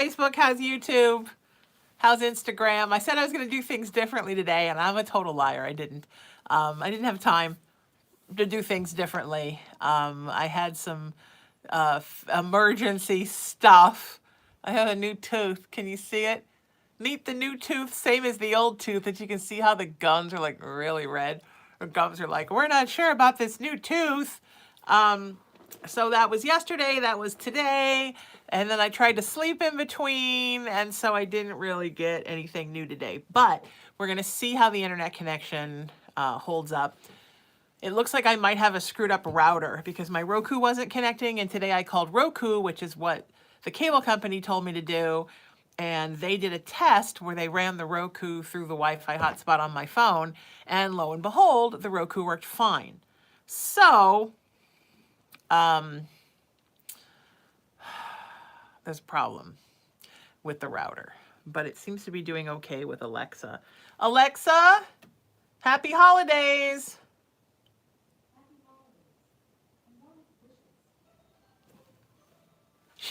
Facebook? How's YouTube? How's Instagram? I said I was going to do things differently today, and I'm a total liar. I didn't. I didn't have time to do things differently. I had some emergency stuff. I have a new tooth. Can you see it? Meet the new tooth, same as the old tooth, that you can see how the gums are like really red. The gums are like, we're not sure about this new tooth. So that was yesterday, that was today, and then I tried to sleep in between, and so I didn't really get anything new today. But we're gonna see how the internet connection holds up. It looks like I might have a screwed up router because my Roku wasn't connecting, and today I called Roku, which is what the cable company told me to do, and they did a test where they ran the Roku through the Wi-Fi hotspot on my phone, and lo and behold, the Roku worked fine. So, there's a problem with the router, but it seems to be doing okay with Alexa. Alexa, happy holidays!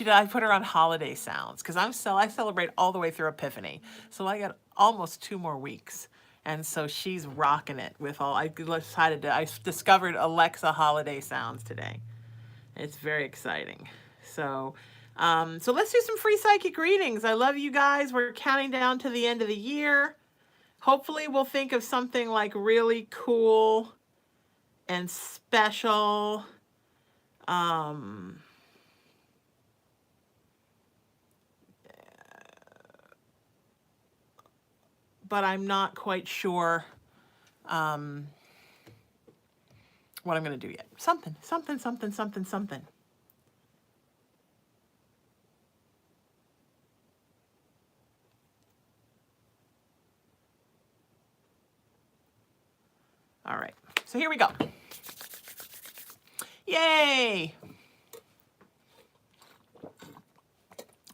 I put her on holiday sounds because I celebrate all the way through Epiphany, so I got almost 2 more weeks, and so she's rocking it with all. I discovered Alexa holiday sounds today. It's very exciting. So, so let's do some free psychic readings. I love you guys. We're counting down to the end of the year. Hopefully, we'll think of something like really cool and special. But I'm not quite sure what I'm going to do yet. Something. All right, so here we go. Yay!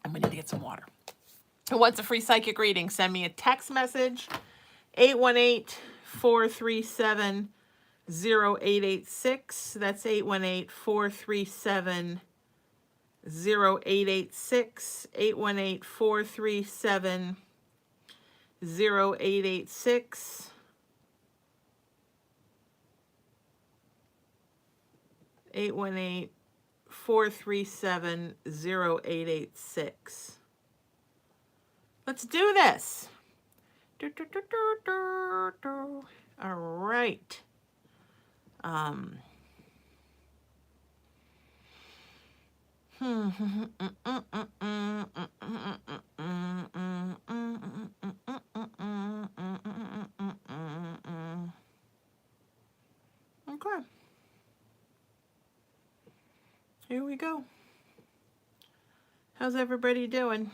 I'm going to get some water. Who wants a free psychic reading? Send me a text message, 818-437-0886. That's 818-437-0886. 818-437-0886. 818-437-0886. Let's do this. All right. Okay. Here we go. How's everybody doing?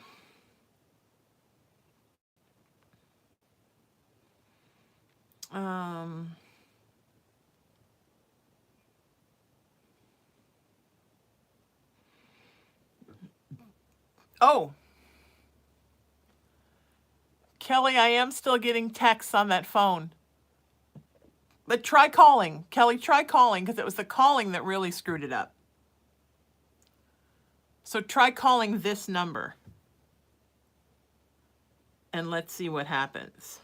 Oh, Kelly, I am still getting texts on that phone. But try calling. Kelly, try calling, because it was the calling that really screwed it up. So try calling this number. And let's see what happens.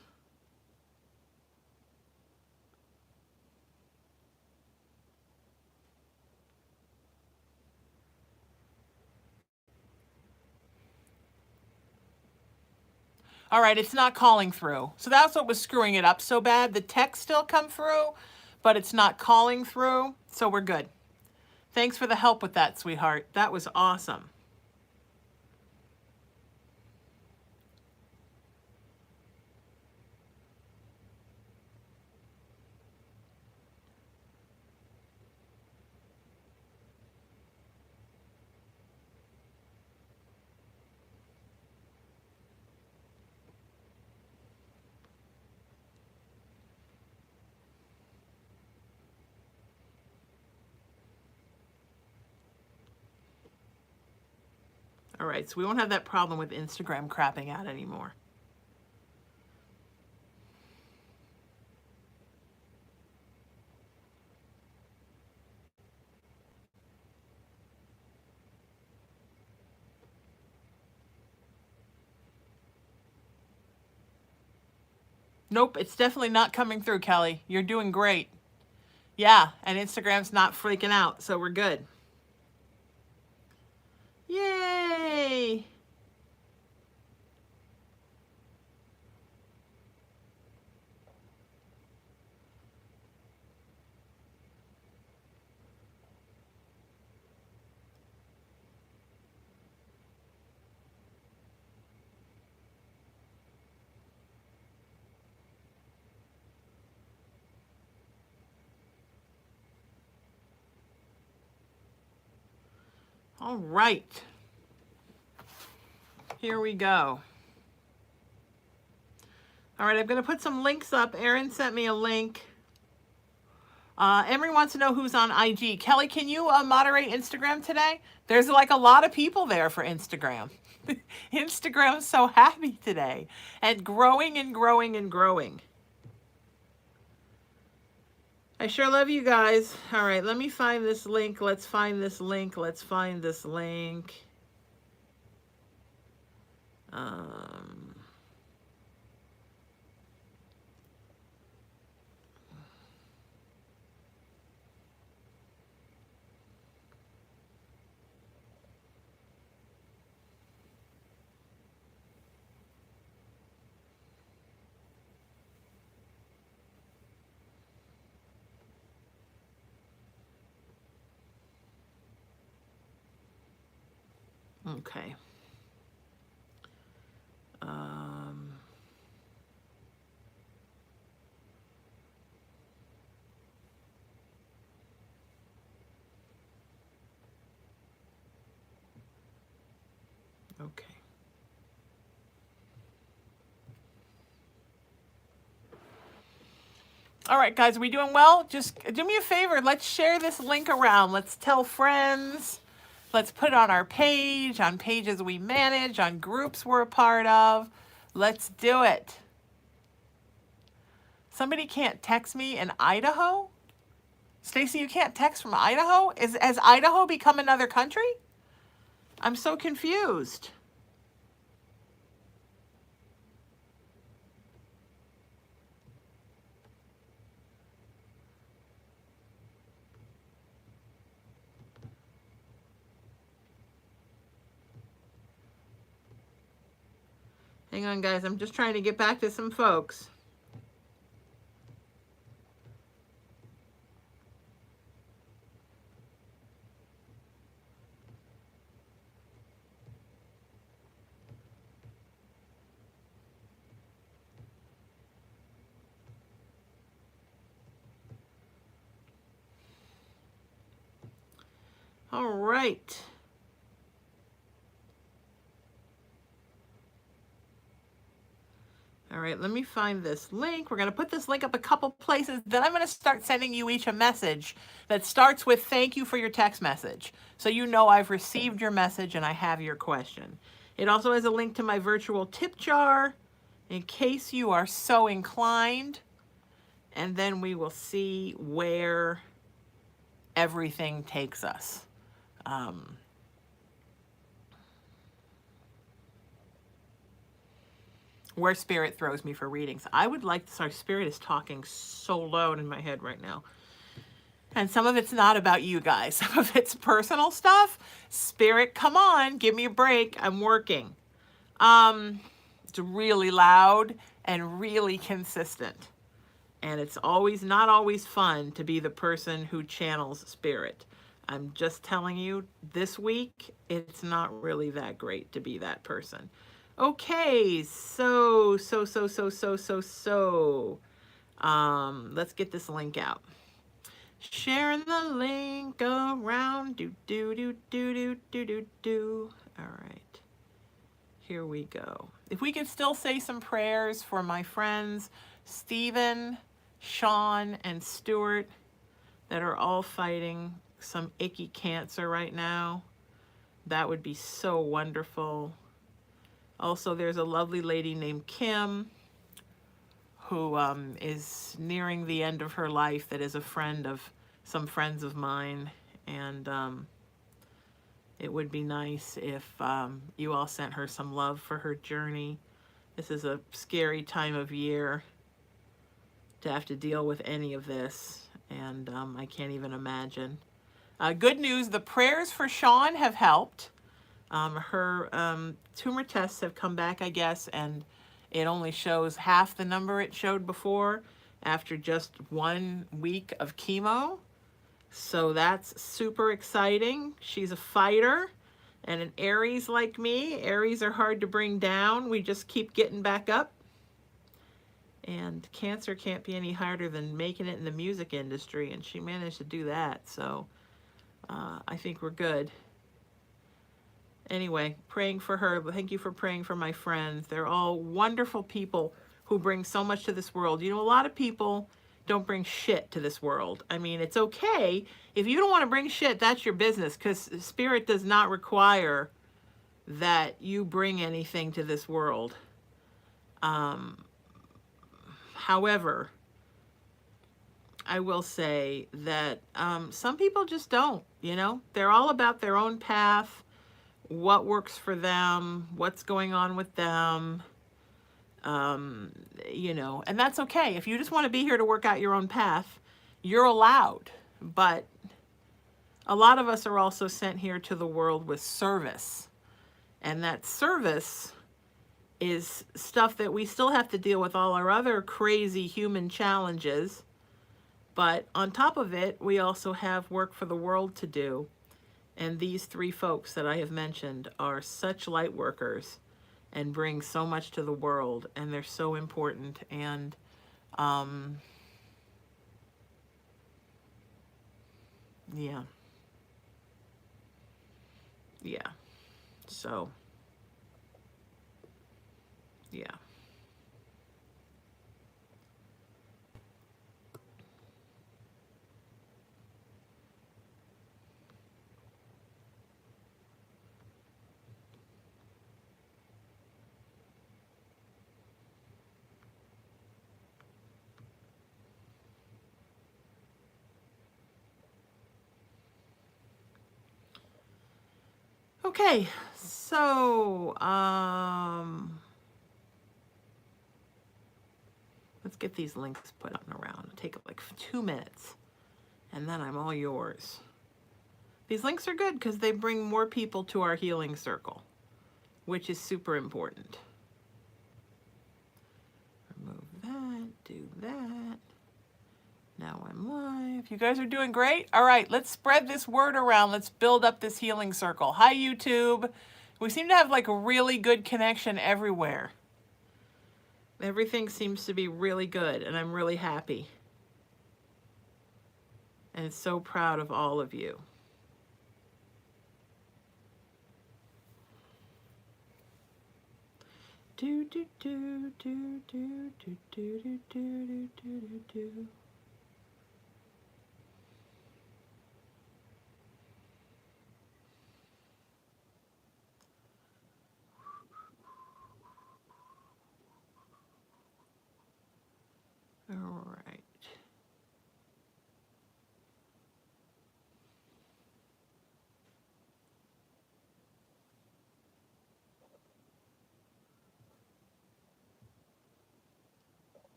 All right, it's not calling through. So that's what was screwing it up so bad. The text still come through, but it's not calling through. So we're good. Thanks for the help with that, sweetheart. That was awesome. All right, so we won't have that problem with Instagram crapping out anymore. Nope, it's definitely not coming through, Kelly. You're doing great. Yeah, and Instagram's not freaking out, so we're good. Yay! All right. Here we go. All right, I'm going to put some links up. Erin sent me a link. Emery wants to know who's on IG. Kelly, can you moderate Instagram today? There's like a lot of people there for Instagram. Instagram's so happy today and growing and growing and growing. I sure love you guys. All right, let me find this link. Let's find this link. Let's find this link. Okay. Okay. All right, guys, are we doing well? Just do me a favor. Let's share this link around. Let's tell friends. Let's put it on our page, on pages we manage, on groups we're a part of. Let's do it. Somebody can't text me in Idaho? Stacy, you can't text from Idaho? Has Idaho become another country? I'm so confused. Hang on, guys. I'm just trying to get back to some folks. All right. All right, let me find this link. We're going to put this link up a couple places. Then I'm going to start sending you each a message that starts with thank you for your text message. So you know I've received your message and I have your question. It also has a link to my virtual tip jar in case you are so inclined. And then we will see where everything takes us. Where Spirit throws me for readings. I would like, sorry, Spirit is talking so loud in my head right now. And some of it's not about you guys. Some of it's personal stuff. Spirit, come on, give me a break. I'm working. It's really loud and really consistent. And it's always not always fun to be the person who channels Spirit. I'm just telling you, this week, it's not really that great to be that person. Okay, so, let's get this link out. Sharing the link around, do. All right, here we go. If we could still say some prayers for my friends, Stephen, Sean, and Stuart, that are all fighting some icky cancer right now, that would be so wonderful. Also, there's a lovely lady named Kim who is nearing the end of her life that is a friend of some friends of mine. And it would be nice if you all sent her some love for her journey. This is a scary time of year. to have to deal with any of this, and I can't even imagine. Good news, the prayers for Sean have helped. Her tumor tests have come back, I guess, and it only shows half the number it showed before after just 1 week of chemo. So that's super exciting. She's a fighter and an Aries like me. Aries are hard to bring down. We just keep getting back up. And cancer can't be any harder than making it in the music industry, and she managed to do that. So I think we're good. Anyway, praying for her. Thank you for praying for my friends. They're all wonderful people who bring so much to this world. You know, a lot of people don't bring shit to this world. I mean, it's okay. If you don't want to bring shit, that's your business, because Spirit does not require that you bring anything to this world. However, I will say that some people just don't, you know? They're all about their own path, what works for them, what's going on with them, you know, and that's okay. If you just want to be here to work out your own path, you're allowed. But a lot of us are also sent here to the world with service. And that service is stuff that we still have to deal with all our other crazy human challenges. But on top of it, we also have work for the world to do. And these 3 folks that I have mentioned are such light workers and bring so much to the world, and they're so important. And yeah. So, yeah. Okay, so let's get these links put on around. It'll take like 2 minutes, and then I'm all yours. These links are good because they bring more people to our healing circle, which is super important. Remove that, do that. Now I'm live. You guys are doing great. All right, let's spread this word around. Let's build up this healing circle. Hi, YouTube. We seem to have like a really good connection everywhere. Everything seems to be really good, and I'm really happy. And so proud of all of you. Do do do do do do do do do do do. All right.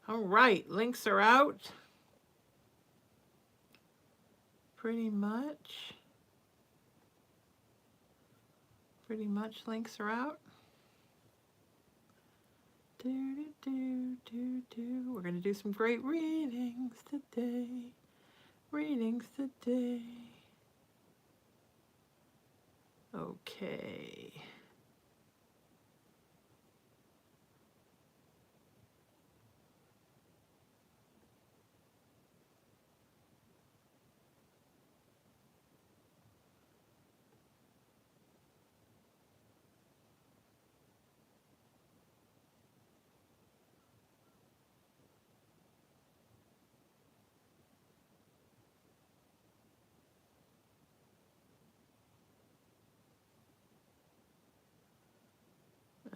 All right, links are out. Pretty much links are out. We're going to do some great readings today. Okay.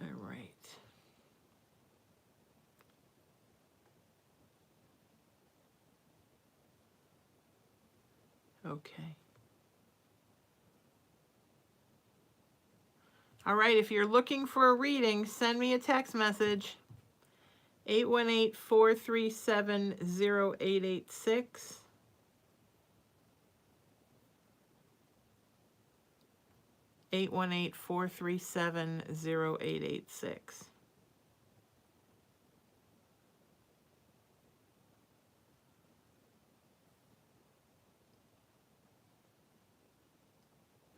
All right. Okay. All right, if you're looking for a reading, send me a text message. 818-437-0886. 818-437-0886.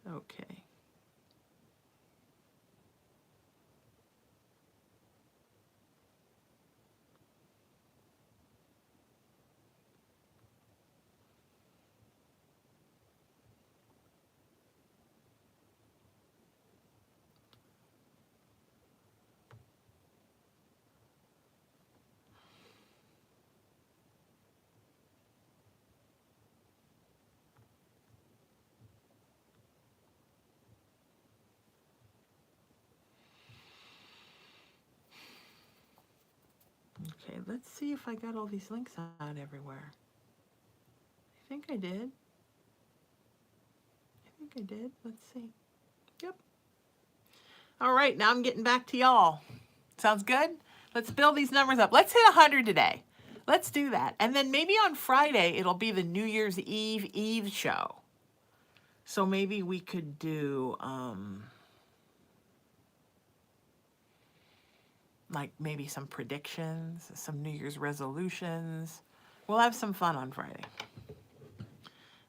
Okay. Okay, let's see if I got all these links out everywhere. I think I did. Let's see. Yep. All right, now I'm getting back to y'all. Sounds good? Let's build these numbers up. Let's hit 100 today. Let's do that. And then maybe on Friday, it'll be the New Year's Eve show. So maybe we could do, like maybe some predictions, some New Year's resolutions. We'll have some fun on Friday.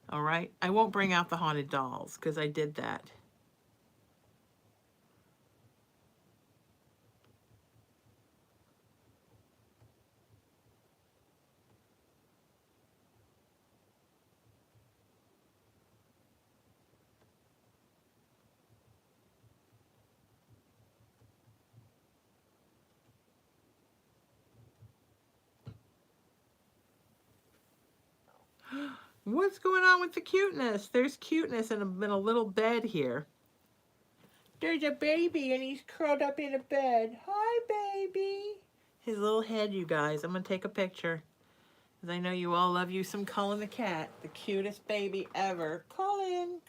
All right. I won't bring out the haunted dolls because I did that. What's going on with the cuteness? There's cuteness in a little bed here. There's a baby and he's curled up in a bed. Hi, baby. His little head, you guys. I'm going to take a picture. Because I know you all love you some Cullen the cat. The cutest baby ever. Cullen.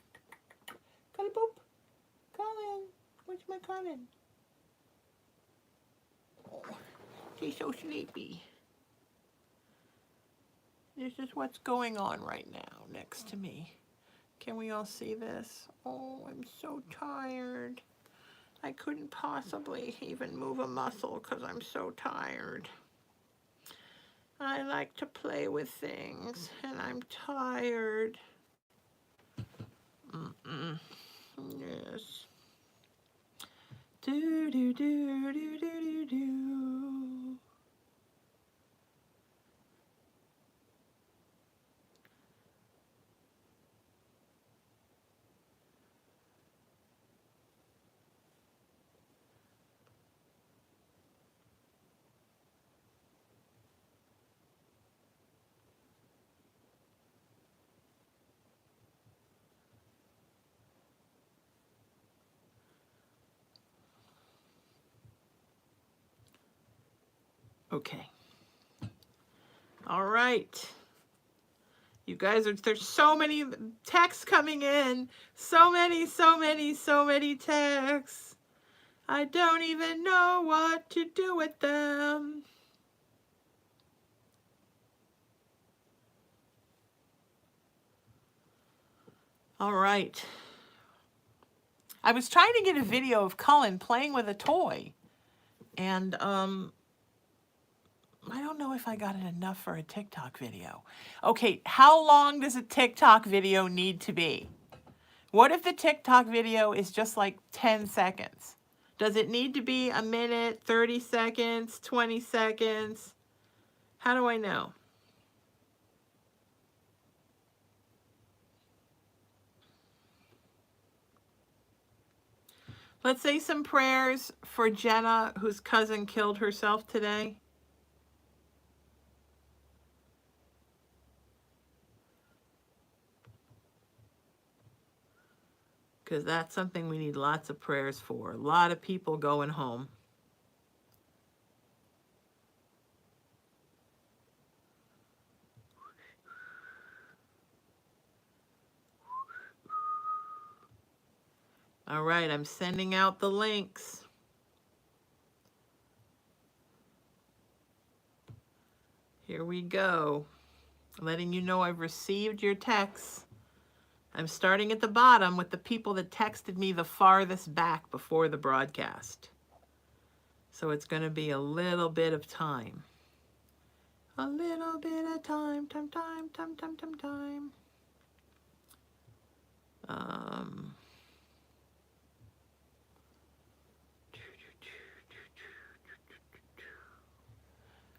Cullen boop. Cullen. Where's my Cullen? Oh, he's so sleepy. This is what's going on right now next to me. Can we all see this? Oh, I'm so tired. I couldn't possibly even move a muscle because I'm so tired. I like to play with things, and I'm tired. Yes. Do do do do do do do. Okay. All right. You guys there's so many texts coming in. So many texts. I don't even know what to do with them. All right. I was trying to get a video of Cullen playing with a toy. And I don't know if I got it enough for a TikTok video. Okay, how long does a TikTok video need to be? What if the TikTok video is just like 10 seconds? Does it need to be a minute, 30 seconds, 20 seconds? How do I know? Let's say some prayers for Jenna, whose cousin killed herself today. Because that's something we need lots of prayers for. A lot of people going home. All right, I'm sending out the links. Here we go. Letting you know I've received your texts. I'm starting at the bottom with the people that texted me the farthest back before the broadcast. So it's going to be a little bit of time. A little bit of time.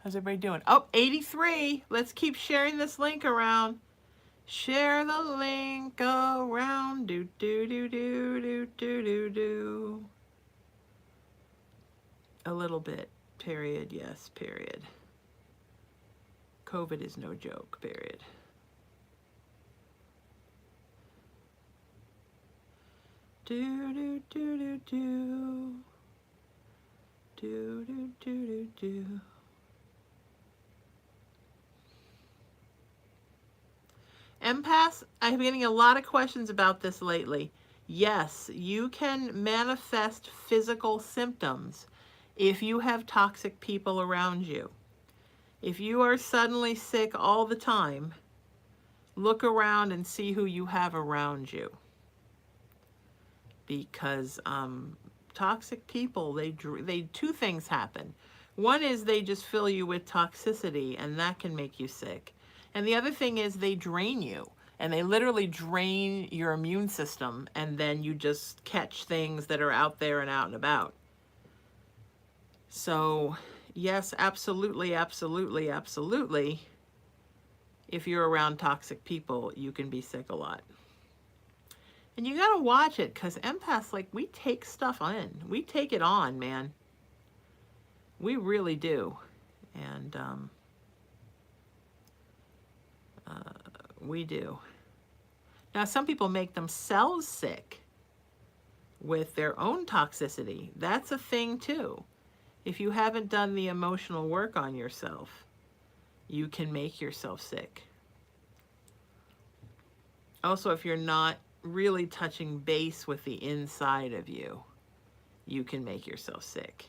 How's everybody doing? Oh, 83. Let's keep sharing this link around. Share the link around. Do, do, do, do, do, do, do, do. A little bit. Period. Yes, period. COVID is no joke, period. Do, do, do, do, do. Do, do, do, do, do. Empaths, I'm getting a lot of questions about this lately. Yes, you can manifest physical symptoms if you have toxic people around you. If you are suddenly sick all the time, look around and see who you have around you. Because toxic people, they two things happen. One is they just fill you with toxicity, and that can make you sick. And the other thing is they drain you, and they literally drain your immune system, and then you just catch things that are out there and out and about. So yes, absolutely, absolutely, absolutely. If you're around toxic people, you can be sick a lot. And you gotta watch it, because empaths, like, we take stuff in. We take it on, man. We really do. And we do. Now, some people make themselves sick with their own toxicity. That's a thing too. If you haven't done the emotional work on yourself, you can make yourself sick. Also, if you're not really touching base with the inside of you, you can make yourself sick.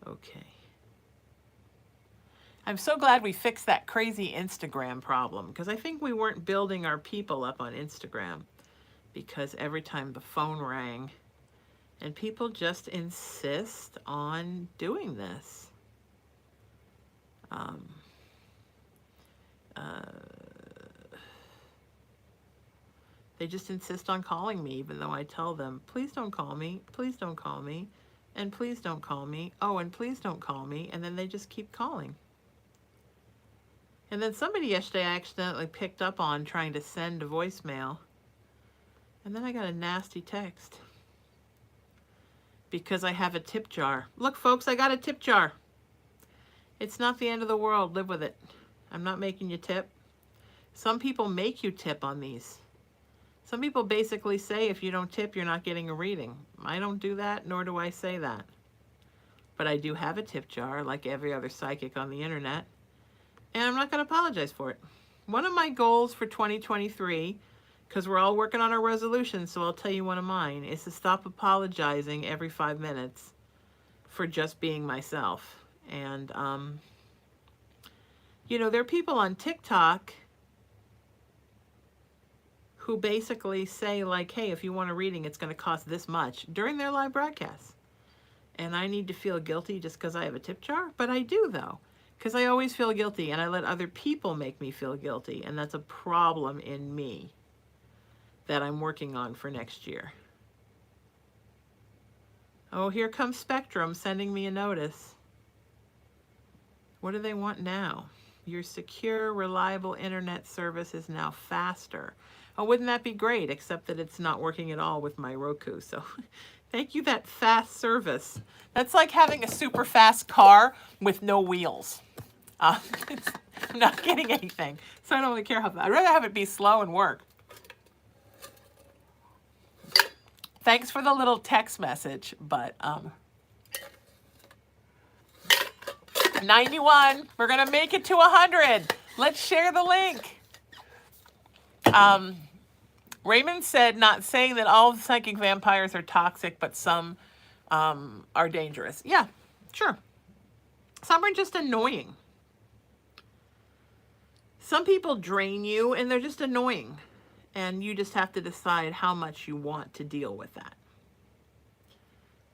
Okay. I'm so glad we fixed that crazy Instagram problem, because I think we weren't building our people up on Instagram, because every time the phone rang, and people just insist on doing this. They just insist on calling me, even though I tell them, please don't call me, please don't call me, and please don't call me, oh, and please don't call me, and then they just keep calling. And then somebody yesterday I accidentally picked up on trying to send a voicemail, and then I got a nasty text because I have a tip jar. Look, folks, I got a tip jar. It's not the end of the world. Live with it. I'm not making you tip. Some people make you tip on these. Some people basically say if you don't tip, you're not getting a reading. I don't do that, nor do I say that. But I do have a tip jar, like every other psychic on the internet, and I'm not going to apologize for it. One of my goals for 2023, because we're all working on our resolutions, so I'll tell you one of mine, is to stop apologizing every 5 minutes for just being myself. And, you know, there are people on TikTok who basically say, like, hey, if you want a reading, it's going to cost this much during their live broadcasts. And I need to feel guilty just because I have a tip jar? But I do, though, because I always feel guilty, and I let other people make me feel guilty, and that's a problem in me that I'm working on for next year. Oh, here comes Spectrum sending me a notice. What do they want now? Your secure, reliable internet service is now faster. Oh, wouldn't that be great? Except that it's not working at all with my Roku. So thank you, that fast service. That's like having a super fast car with no wheels. I'm not getting anything. So I don't really care how fast. I'd rather have it be slow and work. Thanks for the little text message, but 91. We're going to make it to 100. Let's share the link. Raymond said, not saying that all psychic vampires are toxic, but some are dangerous. Yeah, sure. Some are just annoying. Some people drain you and they're just annoying. And you just have to decide how much you want to deal with that.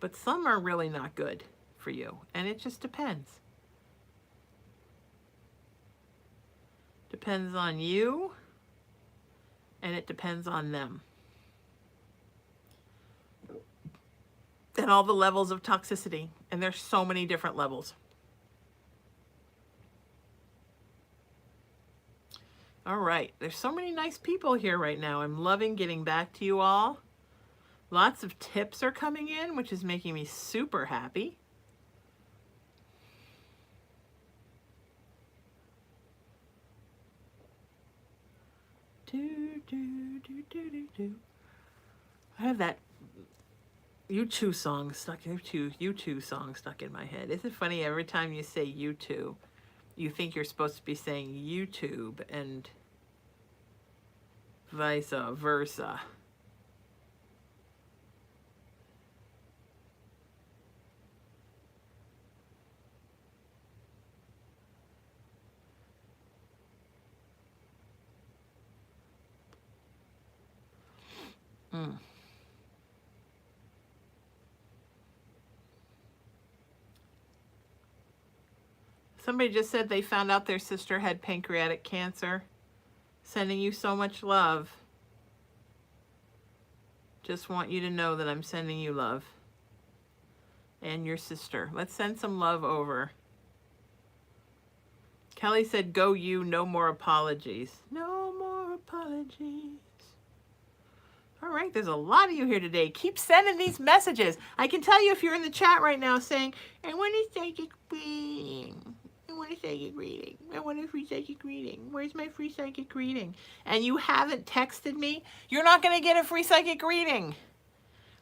But some are really not good for you. And it just depends. Depends on you. And it depends on them. And all the levels of toxicity. And there's so many different levels. All right. There's so many nice people here right now. I'm loving getting back to you all. Lots of tips are coming in, which is making me super happy. I have that U2 song stuck. U2 song stuck in my head. Isn't it funny? Every time you say U2, you think you're supposed to be saying YouTube and vice versa. Somebody just said they found out their sister had pancreatic cancer. Sending you so much love. Just want you to know that I'm sending you love. And your sister. Let's send some love over. Kelly said, go you, no more apologies. No more apologies. All right, there's a lot of you here today. Keep sending these messages. I can tell you if you're in the chat right now saying, I want a psychic reading. I want a psychic reading. I want a free psychic reading. Where's my free psychic reading? And you haven't texted me, you're not going to get a free psychic reading.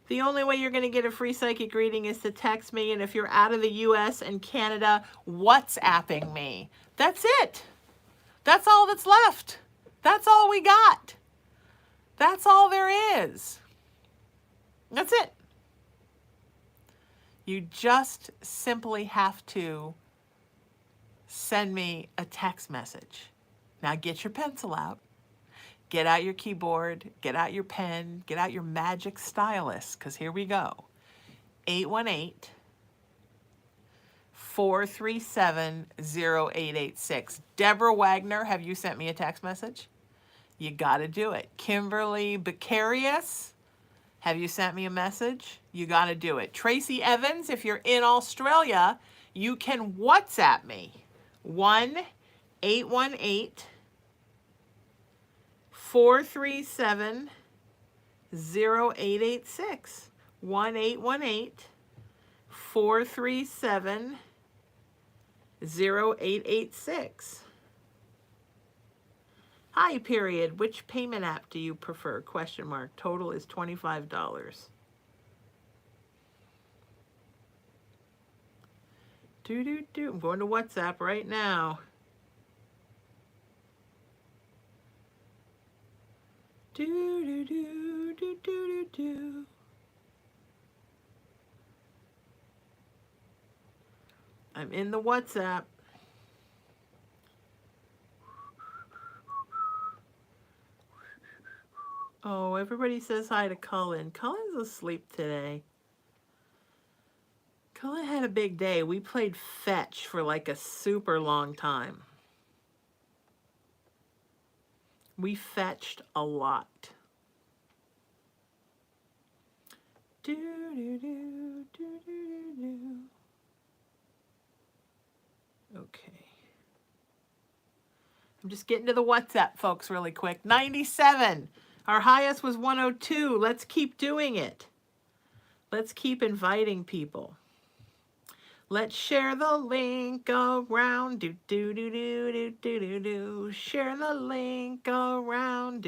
The only way you're going to get a free psychic reading is to text me, and if you're out of the US and Canada, WhatsApping me. That's it. That's all that's left. That's all we got. That's all there is. That's it. You just simply have to send me a text message. Now get your pencil out. Get out your keyboard. Get out your pen. Get out your magic stylus, because here we go. 818-437-0886. Deborah Wagner, have you sent me a text message? You got to do it. Kimberly Becarius, have you sent me a message? You got to do it. Tracy Evans, if you're in Australia, you can WhatsApp me. 1-818-437-0886. 1-818-437-0886. Hi, period. Which payment app do you prefer? Question mark. Total is $25. I'm going to WhatsApp right now. I'm in the WhatsApp. Oh, everybody says hi to Cullen. Cullen's asleep today. Cullen had a big day. We played fetch for like a super long time. We fetched a lot. Okay. I'm just getting to the WhatsApp, folks, really quick. 97. Our highest was 102. Let's keep doing it. Let's keep inviting people. Let's share the link around. Share the link around.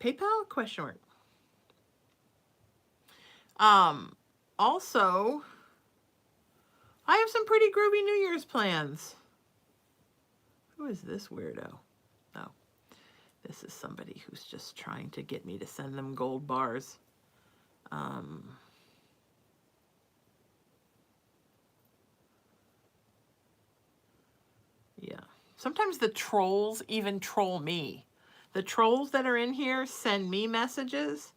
PayPal? Question mark. Also, I have some pretty groovy New Year's plans. Who is this weirdo? Oh, this is somebody who's just trying to get me to send them gold bars. Yeah. Sometimes the trolls even troll me. The trolls that are in here send me messages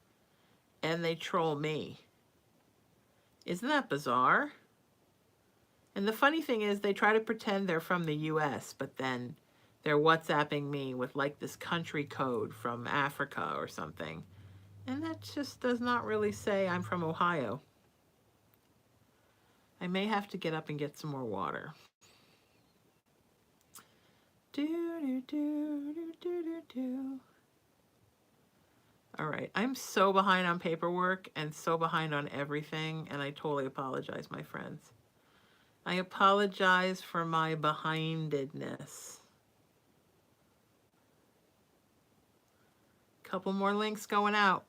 and they troll me. Isn't that bizarre? And the funny thing is they try to pretend they're from the US, but then they're WhatsApping me with like this country code from Africa or something. And that just does not really say I'm from Ohio. I may have to get up and get some more water. All right, I'm so behind on paperwork and so behind on everything, and I totally apologize, my friends. I apologize for my behindedness. Couple more links going out.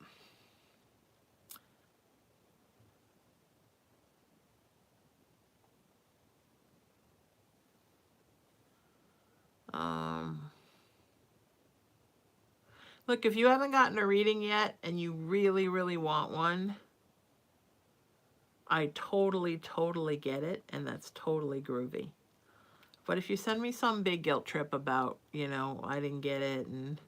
Look, if you haven't gotten a reading yet and you really, really want one, I totally, totally get it, and that's totally groovy. But if you send me some big guilt trip about, you know, I didn't get it, and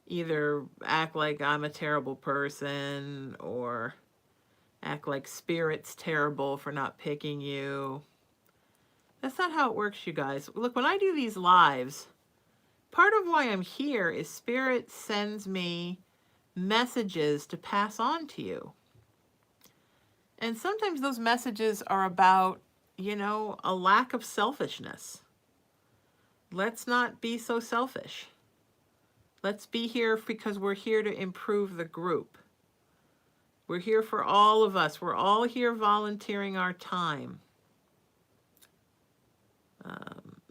either act like I'm a terrible person or act like Spirit's terrible for not picking you, that's not how it works, you guys. Look, when I do these lives, part of why I'm here is Spirit sends me messages to pass on to you. And sometimes those messages are about, you know, a lack of selfishness. Let's not be so selfish. Let's be here because we're here to improve the group. We're here for all of us. We're all here volunteering our time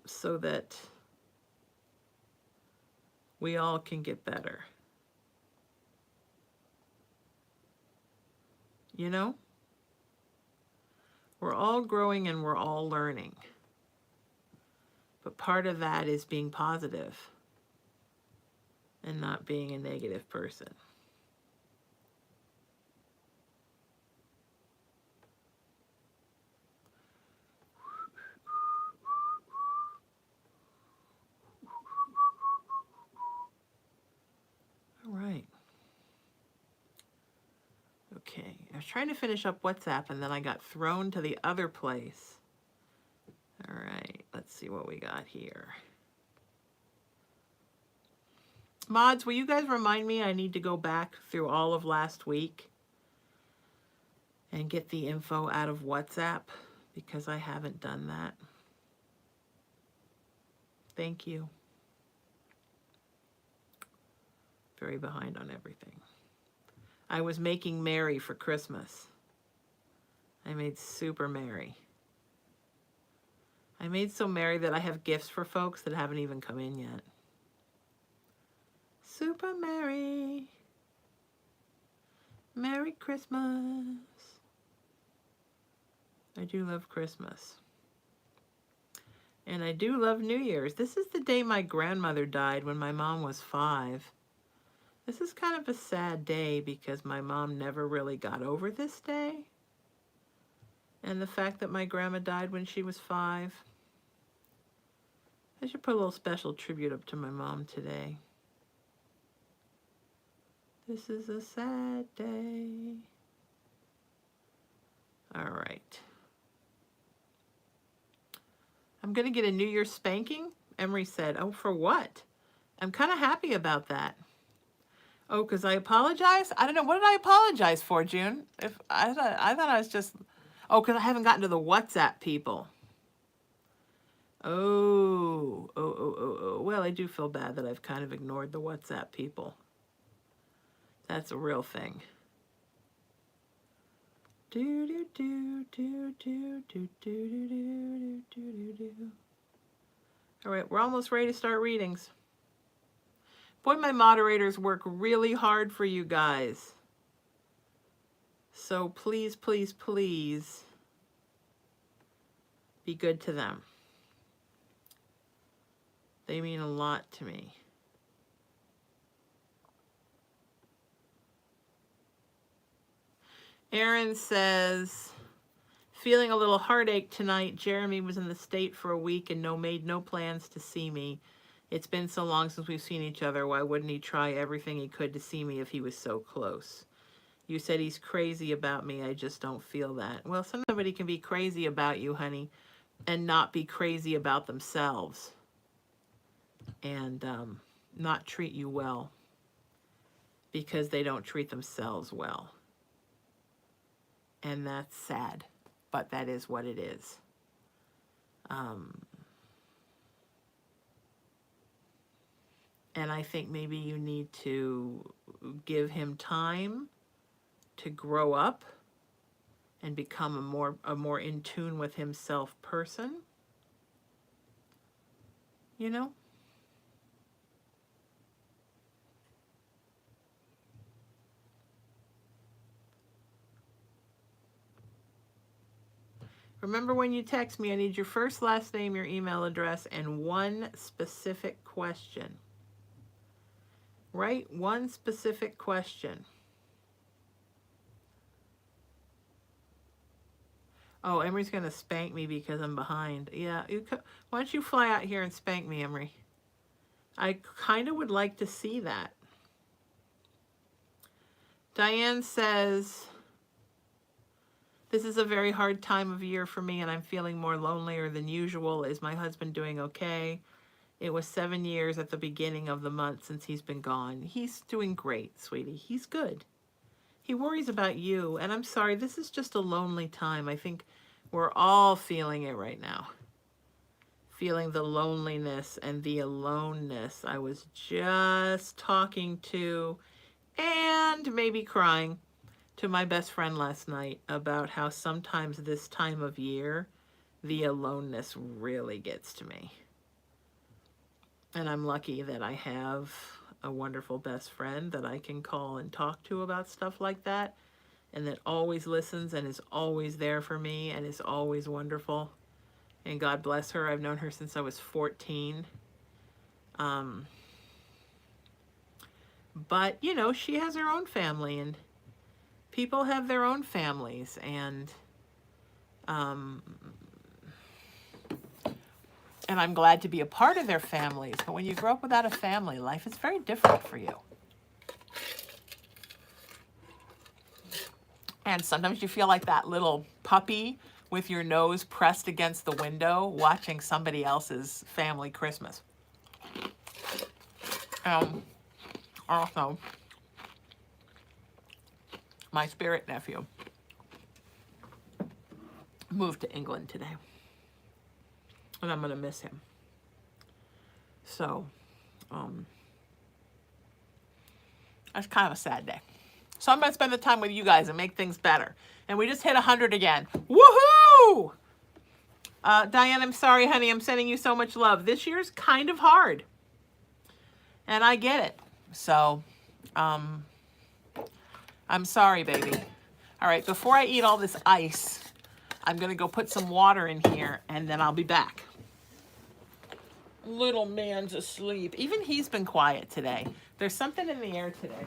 so that we all can get better. You know? We're all growing and we're all learning. But part of that is being positive and not being a negative person. All right. Okay, I was trying to finish up WhatsApp and then I got thrown to the other place. All right, let's see what we got here. Mods, will you guys remind me I need to go back through all of last week and get the info out of WhatsApp because I haven't done that. Thank you. Very behind on everything. I was making merry for Christmas. I made super merry. I made so merry that I have gifts for folks that haven't even come in yet. Super merry. Merry Christmas. I do love Christmas. And I do love New Year's. This is the day my grandmother died when my mom was 5. This is kind of a sad day because my mom never really got over this day. And the fact that my grandma died when she was 5. I should put a little special tribute up to my mom today. This is a sad day. All right. I'm going to get a New Year's spanking. Emery said, oh, for what? I'm kind of happy about that. Oh, because I apologize? I don't know. What did I apologize for, June? If I thought I was just... Oh, because I haven't gotten to the WhatsApp people. Oh. Well, I do feel bad that I've kind of ignored the WhatsApp people. That's a real thing. All right, we're almost ready to start readings. Boy, my moderators work really hard for you guys. So please, please, please be good to them. They mean a lot to me. Aaron says, feeling a little heartache tonight. Jeremy was in the state for a week and made no plans to see me. It's been so long since we've seen each other. Why wouldn't he try everything he could to see me if he was so close? You said he's crazy about me. I just don't feel that. Well, somebody can be crazy about you, honey, and not be crazy about themselves and not treat you well because they don't treat themselves well. And that's sad, but that is what it is. And I think maybe you need to give him time to grow up and become a more in tune with himself person. You know? Remember, when you text me, I need your first, last name, your email address, and one specific question. Right? One specific question. Oh, Emery's going to spank me because I'm behind. Yeah, why don't you fly out here and spank me, Emery? I kind of would like to see that. Diane says, this is a very hard time of year for me and I'm feeling more lonelier than usual. Is my husband doing okay? It was 7 years at the beginning of the month since he's been gone. He's doing great, sweetie. He's good. He worries about you. And I'm sorry, this is just a lonely time. I think we're all feeling it right now. Feeling the loneliness and the aloneness. I was just talking to, and maybe crying, to my best friend last night about how sometimes this time of year, the aloneness really gets to me. And I'm lucky that I have a wonderful best friend that I can call and talk to about stuff like that, and that always listens and is always there for me and is always wonderful. And God bless her. I've known her since I was 14. But, you know, she has her own family, and people have their own families, and I'm glad to be a part of their families. But when you grow up without a family, life is very different for you. And sometimes you feel like that little puppy with your nose pressed against the window watching somebody else's family Christmas. Also, my spirit nephew moved to England today. And I'm going to miss him. So, that's kind of a sad day. So I'm going to spend the time with you guys and make things better. And we just hit 100 again. Woohoo! Diane, I'm sorry, honey. I'm sending you so much love. This year's kind of hard. And I get it. So, I'm sorry, baby. All right, before I eat all this ice, I'm going to go put some water in here, and then I'll be back. Little man's asleep. Even he's been quiet today. There's something in the air today.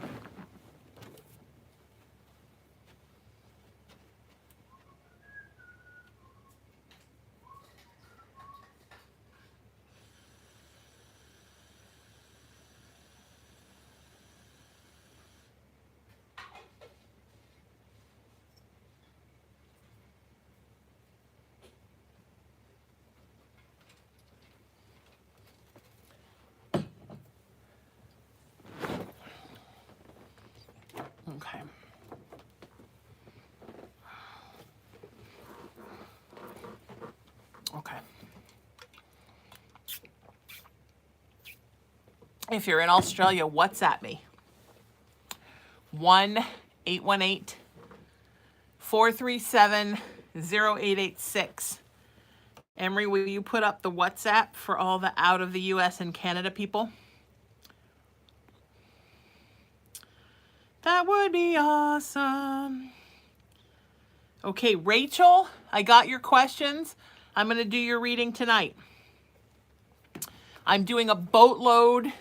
Okay. Okay. If you're in Australia, WhatsApp me. 1-818-437-0886. Emery, will you put up the WhatsApp for all the out of the US and Canada people? That would be awesome. Okay, Rachel, I got your questions. I'm going to do your reading tonight. I'm doing a boatload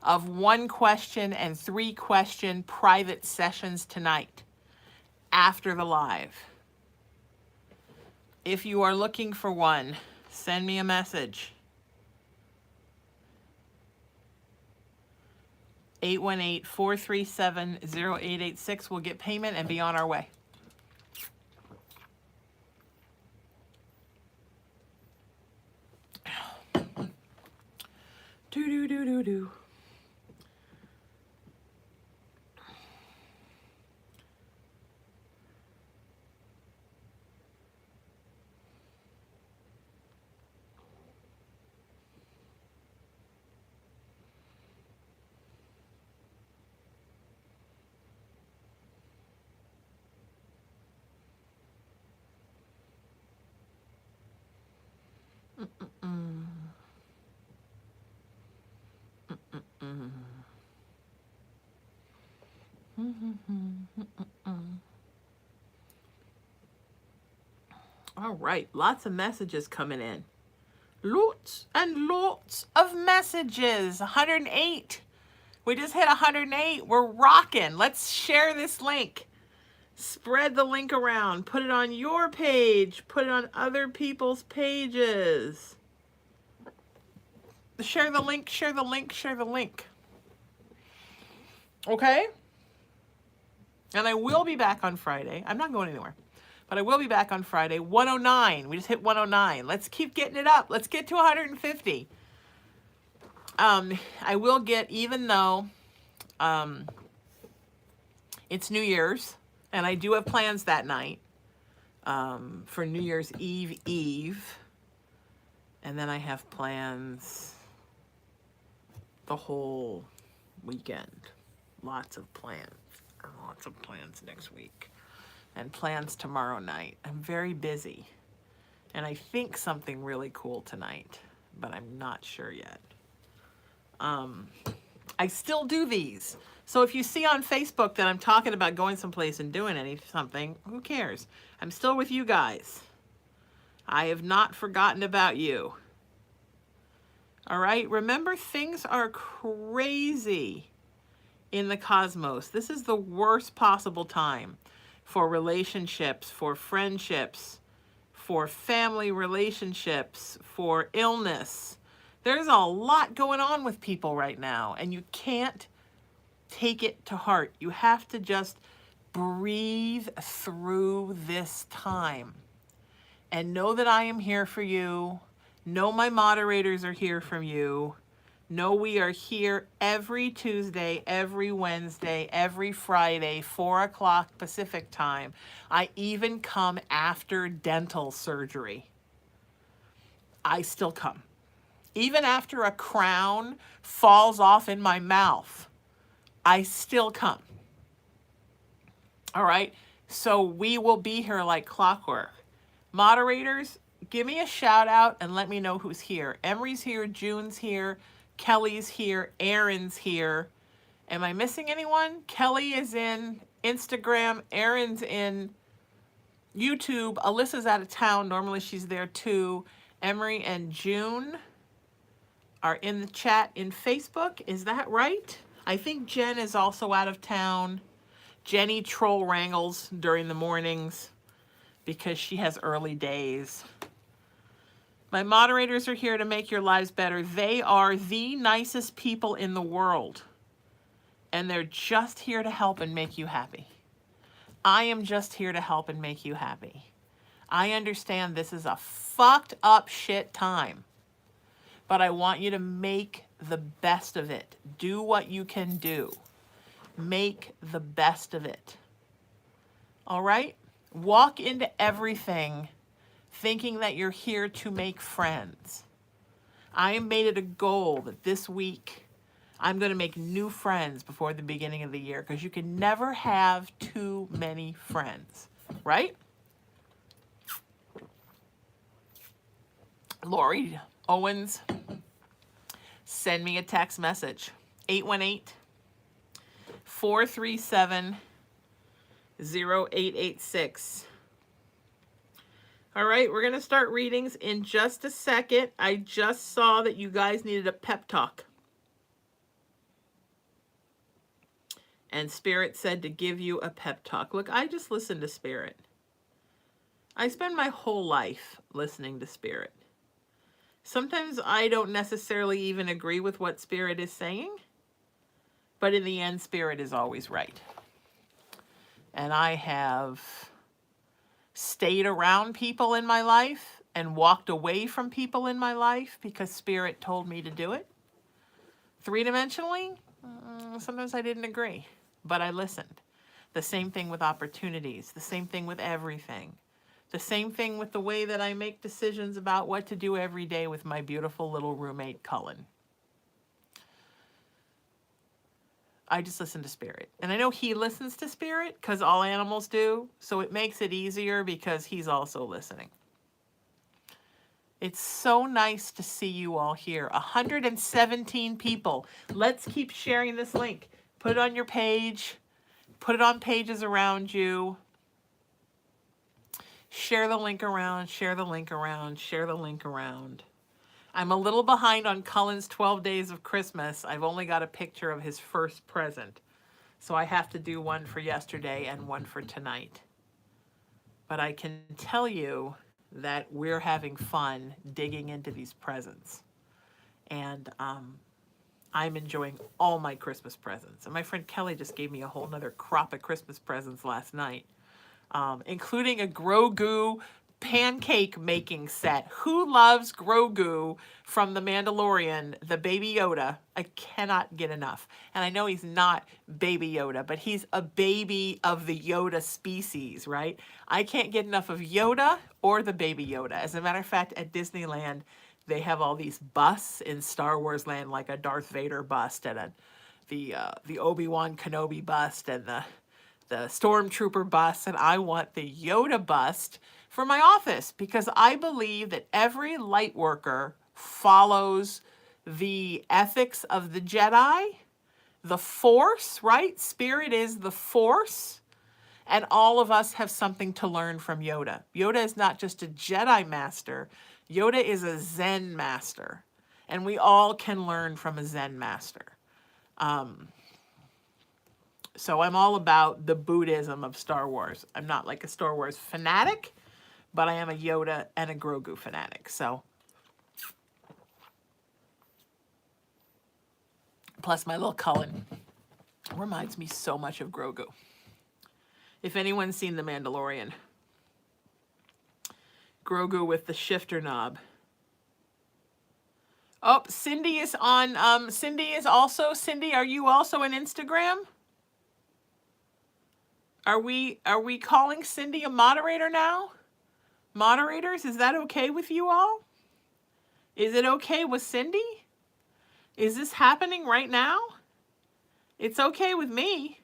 of 1 question and 3 question private sessions tonight after the live. If you are looking for one, send me a message. 818-437-0886. We'll get payment and be on our way. Do. All right, lots of messages coming in. Lots and lots of messages. 108. We just hit 108. We're rocking. Let's share this link. Spread the link around. Put it on your page. Put it on other people's pages. Share the link, share the link, share the link. Okay? And I will be back on Friday. I'm not going anywhere. But I will be back on Friday. 109. We just hit 109. Let's keep getting it up. Let's get to 150. I will get, even though it's New Year's, and I do have plans that night for New Year's Eve. And then I have plans the whole weekend. Lots of plans. Lots of plans next week. And plans tomorrow night. I'm very busy. And I think something really cool tonight, but I'm not sure yet. I still do these. So if you see on Facebook that I'm talking about going someplace and doing something, who cares? I'm still with you guys. I have not forgotten about you. All right? Remember, things are crazy in the cosmos. This is the worst possible time for relationships, for friendships, for family relationships, for illness. There's a lot going on with people right now, and you can't take it to heart. You have to just breathe through this time and know that I am here for you. Know my moderators are here for you. Know we are here every Tuesday, every Wednesday, every Friday, 4 o'clock Pacific time. I even come after dental surgery. I still come. Even after a crown falls off in my mouth, I still come. All right? So we will be here like clockwork. Moderators, give me a shout out and let me know who's here. Emery's here, June's here, Kelly's here, Aaron's here. Am I missing anyone? Kelly is in Instagram, Aaron's in YouTube, Alyssa's out of town. Normally she's there too. Emery and June are in the chat in Facebook. Is that right? I think Jen is also out of town. Jenny troll wrangles during the mornings because she has early days. My moderators are here to make your lives better. They are the nicest people in the world. And they're just here to help and make you happy. I am just here to help and make you happy. I understand this is a fucked up shit time. But I want you to make the best of it. Do what you can do. Make the best of it. All right? Walk into everything thinking that you're here to make friends. I have made it a goal that this week I'm going to make new friends before the beginning of the year, because you can never have too many friends, right? Lori Owens, send me a text message. 437-0886. All right, we're going to start readings in just a second. I just saw that you guys needed a pep talk. And Spirit said to give you a pep talk. Look, I just listen to Spirit. I spend my whole life listening to Spirit. Sometimes I don't necessarily even agree with what Spirit is saying, but in the end, Spirit is always right. And I have stayed around people in my life and walked away from people in my life because Spirit told me to do it. Three-dimensionally, sometimes I didn't agree, but I listened. The same thing with opportunities, the same thing with everything. The same thing with the way that I make decisions about what to do every day with my beautiful little roommate, Cullen. I just listen to Spirit. And I know he listens to Spirit because all animals do. So it makes it easier because he's also listening. It's so nice to see you all here. 117 people. Let's keep sharing this link. Put it on your page. Put it on pages around you. Share the link around. Share the link around. Share the link around. I'm a little behind on Cullen's 12 Days of Christmas. I've only got a picture of his first present. So I have to do one for yesterday and one for tonight. But I can tell you that we're having fun digging into these presents. And I'm enjoying all my Christmas presents. And my friend Kelly just gave me a whole nother crop of Christmas presents last night, including a Grogu pancake making set. Who loves Grogu from The Mandalorian, the Baby Yoda? I cannot get enough. And I know he's not Baby Yoda, but he's a baby of the Yoda species, right? I can't get enough of Yoda or the Baby Yoda. As a matter of fact, at Disneyland, they have all these busts in Star Wars land, like a Darth Vader bust and the Obi-Wan Kenobi bust and the Stormtrooper bust, and I want the Yoda bust for my office because I believe that every light worker follows the ethics of the Jedi, the Force, right? Spirit is the Force, and all of us have something to learn from Yoda. Yoda is not just a Jedi master. Yoda is a Zen master, and we all can learn from a Zen master. So I'm all about the Buddhism of Star Wars. I'm not like a Star Wars fanatic, but I am a Yoda and a Grogu fanatic. So, plus my little Cullen reminds me so much of Grogu. If anyone's seen The Mandalorian, Grogu with the shifter knob. Oh, Cindy is on, Cindy, are you also on Instagram? Are we calling Cindy a moderator now? Moderators, is that okay with you all? Is it okay with Cindy? Is this happening right now? It's okay with me.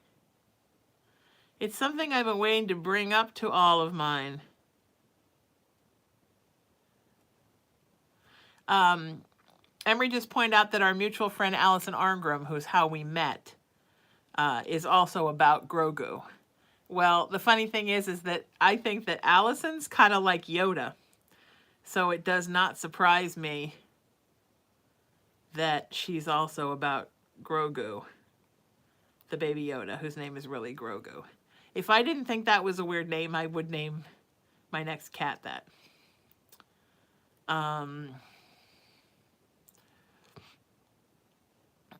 It's something I've been waiting to bring up to all of mine. Emery just pointed out that our mutual friend Allison Arngrim, who's how we met, is also about Grogu. Well, the funny thing is that I think that Allison's kind of like Yoda. So it does not surprise me that she's also about Grogu, the Baby Yoda, whose name is really Grogu. If I didn't think that was a weird name, I would name my next cat that.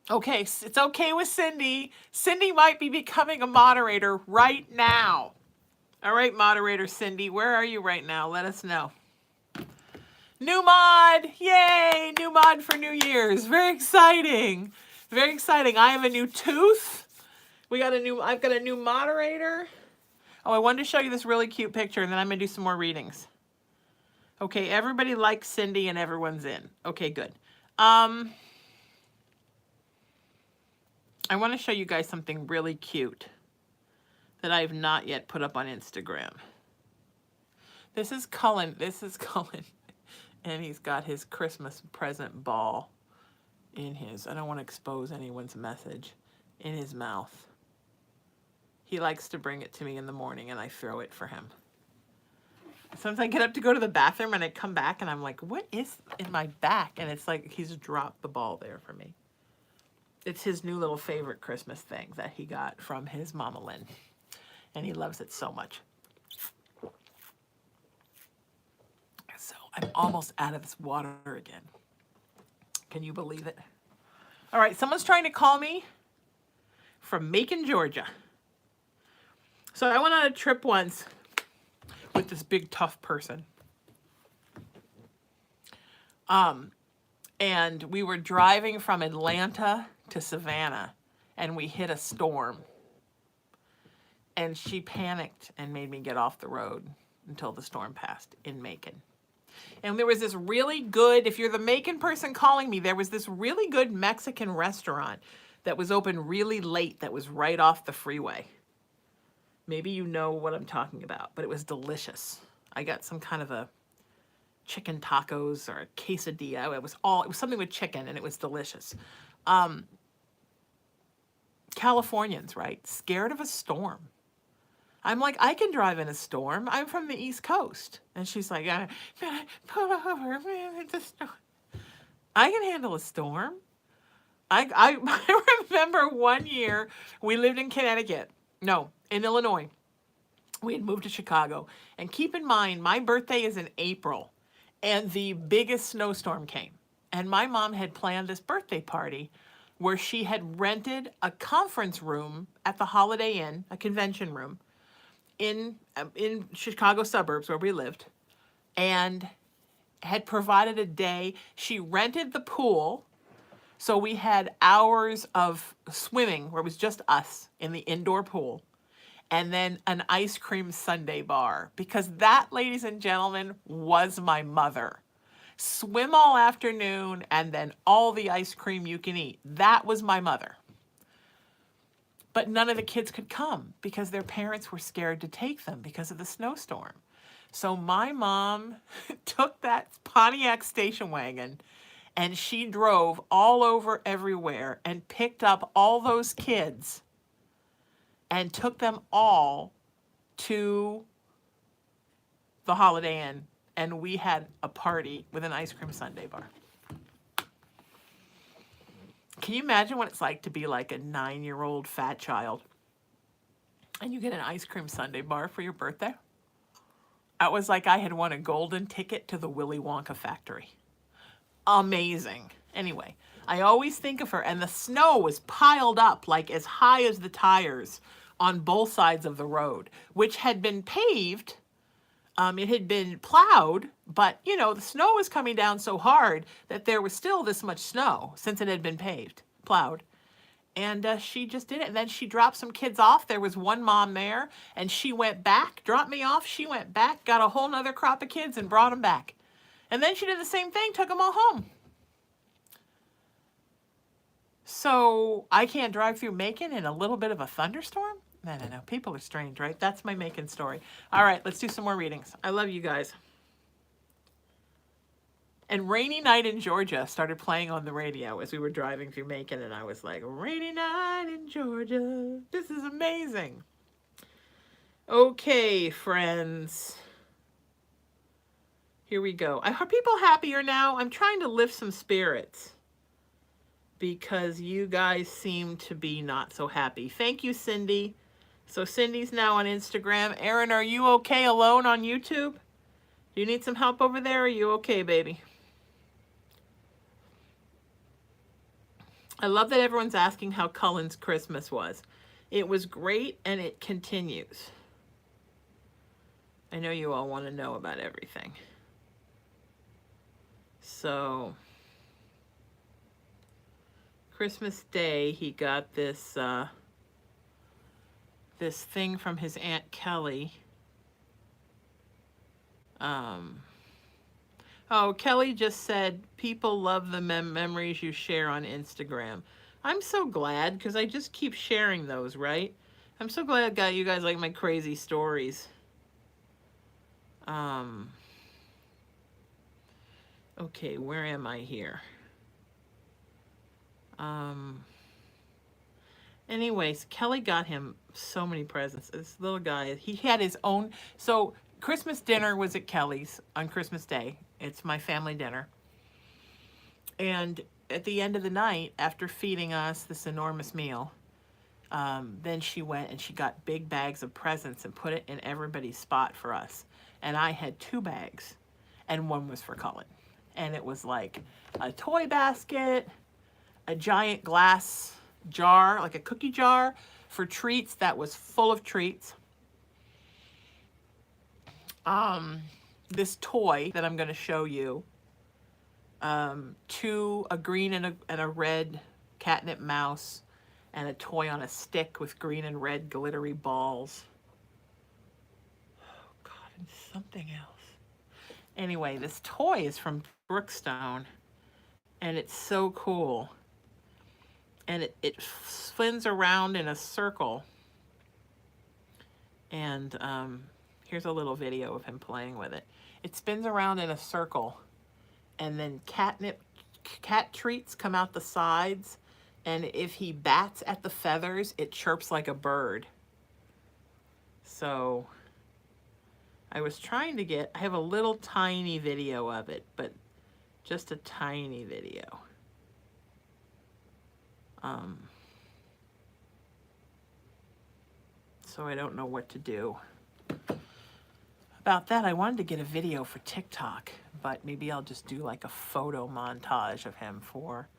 Okay, it's okay with Cindy. Cindy might be becoming a moderator right now. All right, moderator Cindy, where are you right now? Let us know. New mod! Yay! New mod for New Year's. Very exciting. Very exciting. I have a new tooth. I've got a new moderator. Oh, I wanted to show you this really cute picture, and then I'm going to do some more readings. Okay, everybody likes Cindy and everyone's in. Okay, good. I want to show you guys something really cute that I have not yet put up on Instagram. This is Cullen. And he's got his Christmas present ball in his, I don't want to expose anyone's message, in his mouth. He likes to bring it to me in the morning and I throw it for him. Sometimes I get up to go to the bathroom and I come back and I'm like, what is in my back? And it's like he's dropped the ball there for me. It's his new little favorite Christmas thing that he got from his Mama Lynn. And he loves it so much. So I'm almost out of this water again. Can you believe it? All right, someone's trying to call me from Macon, Georgia. So I went on a trip once with this big tough person. And we were driving from Atlanta to Savannah and we hit a storm. And she panicked and made me get off the road until the storm passed in Macon. And there was this really good, if you're the Macon person calling me, there was this really good Mexican restaurant that was open really late that was right off the freeway. Maybe you know what I'm talking about, but it was delicious. I got some kind of a chicken tacos or a quesadilla. It was something with chicken and it was delicious. Californians, right? Scared of a storm. I'm like, I can drive in a storm. I'm from the East Coast. And she's like, pull over, man, it's a storm. I can handle a storm. I remember one year we lived in Connecticut. No, in Illinois. We had moved to Chicago. And keep in mind, my birthday is in April. And the biggest snowstorm came. And my mom had planned this birthday party where she had rented a conference room at the Holiday Inn, a convention room, in Chicago suburbs where we lived, and had provided a day. She rented the pool, so we had hours of swimming where it was just us in the indoor pool, and then an ice cream sundae bar, because that, ladies and gentlemen, was my mother. Swim all afternoon and then all the ice cream you can eat. That was my mother. But none of the kids could come because their parents were scared to take them because of the snowstorm. So my mom took that Pontiac station wagon and she drove all over everywhere and picked up all those kids and took them all to the Holiday Inn. And we had a party with an ice cream sundae bar. Can you imagine what it's like to be like a 9-year-old fat child and you get an ice cream sundae bar for your birthday? It was like I had won a golden ticket to the Willy Wonka factory. Amazing. Anyway, I always think of her, and the snow was piled up like as high as the tires on both sides of the road, which had been paved. It had been plowed, but, you know, the snow was coming down so hard that there was still this much snow since it had been plowed. And she just did it. And then she dropped some kids off. There was one mom there, and she went back, dropped me off. She went back, got a whole nother crop of kids and brought them back. And then she did the same thing, took them all home. So I can't drive through Macon in a little bit of a thunderstorm? No. People are strange, right? That's my Macon story. All right, let's do some more readings. I love you guys. And Rainy Night in Georgia started playing on the radio as we were driving through Macon, and I was like, Rainy Night in Georgia. This is amazing. Okay, friends. Here we go. Are people happier now? I'm trying to lift some spirits because you guys seem to be not so happy. Thank you, Cindy. So Cindy's now on Instagram. Erin, are you okay alone on YouTube? Do you need some help over there? Are you okay, baby? I love that everyone's asking how Cullen's Christmas was. It was great, and it continues. I know you all want to know about everything. So, Christmas Day, he got this this thing from his Aunt Kelly. Oh, Kelly just said, people love the memories you share on Instagram. I'm so glad, because I just keep sharing those, right? I'm so glad you guys like my crazy stories. Okay, where am I here? Anyways, Kelly got him so many presents. This little guy, he had his own. So Christmas dinner was at Kelly's on Christmas Day. It's my family dinner. And at the end of the night, after feeding us this enormous meal, then she went and she got big bags of presents and put it in everybody's spot for us. And I had 2 bags, and one was for Cullen. And it was like a toy basket, a giant glass jar, like a cookie jar for treats that was full of treats. This toy that I'm going to show you, 2, a green and a red catnip mouse, and a toy on a stick with green and red glittery balls. Oh God, and something else. Anyway, this toy is from Brookstone, and it's so cool. And it spins around in a circle. And here's a little video of him playing with it. It spins around in a circle, and then cat treats come out the sides, and if he bats at the feathers, it chirps like a bird. So I was trying to get, I have a little tiny video of it, but just a tiny video. So I don't know what to do about that. I wanted to get a video for TikTok, but maybe I'll just do like a photo montage of him for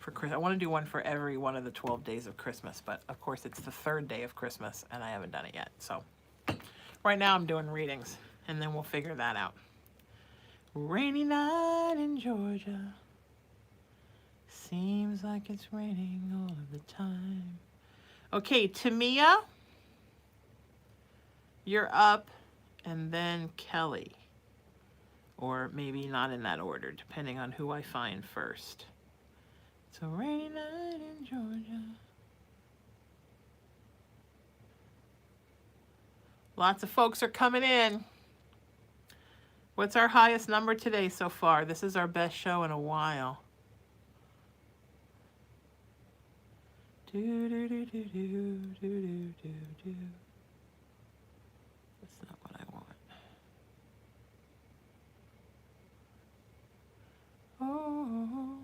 Christmas. I want to do one for every one of the 12 days of Christmas, but of course it's the 3rd day of Christmas and I haven't done it yet. So right now I'm doing readings, and then we'll figure that out. Rainy night in Georgia. Seems like it's raining all of the time. Okay, Tamia, you're up, and then Kelly. Or maybe not in that order, depending on who I find first. It's a rainy night in Georgia. Lots of folks are coming in. What's our highest number today so far? This is our best show in a while. Do, do, do, do, do, do, do, do, do. That's not what I want. Oh,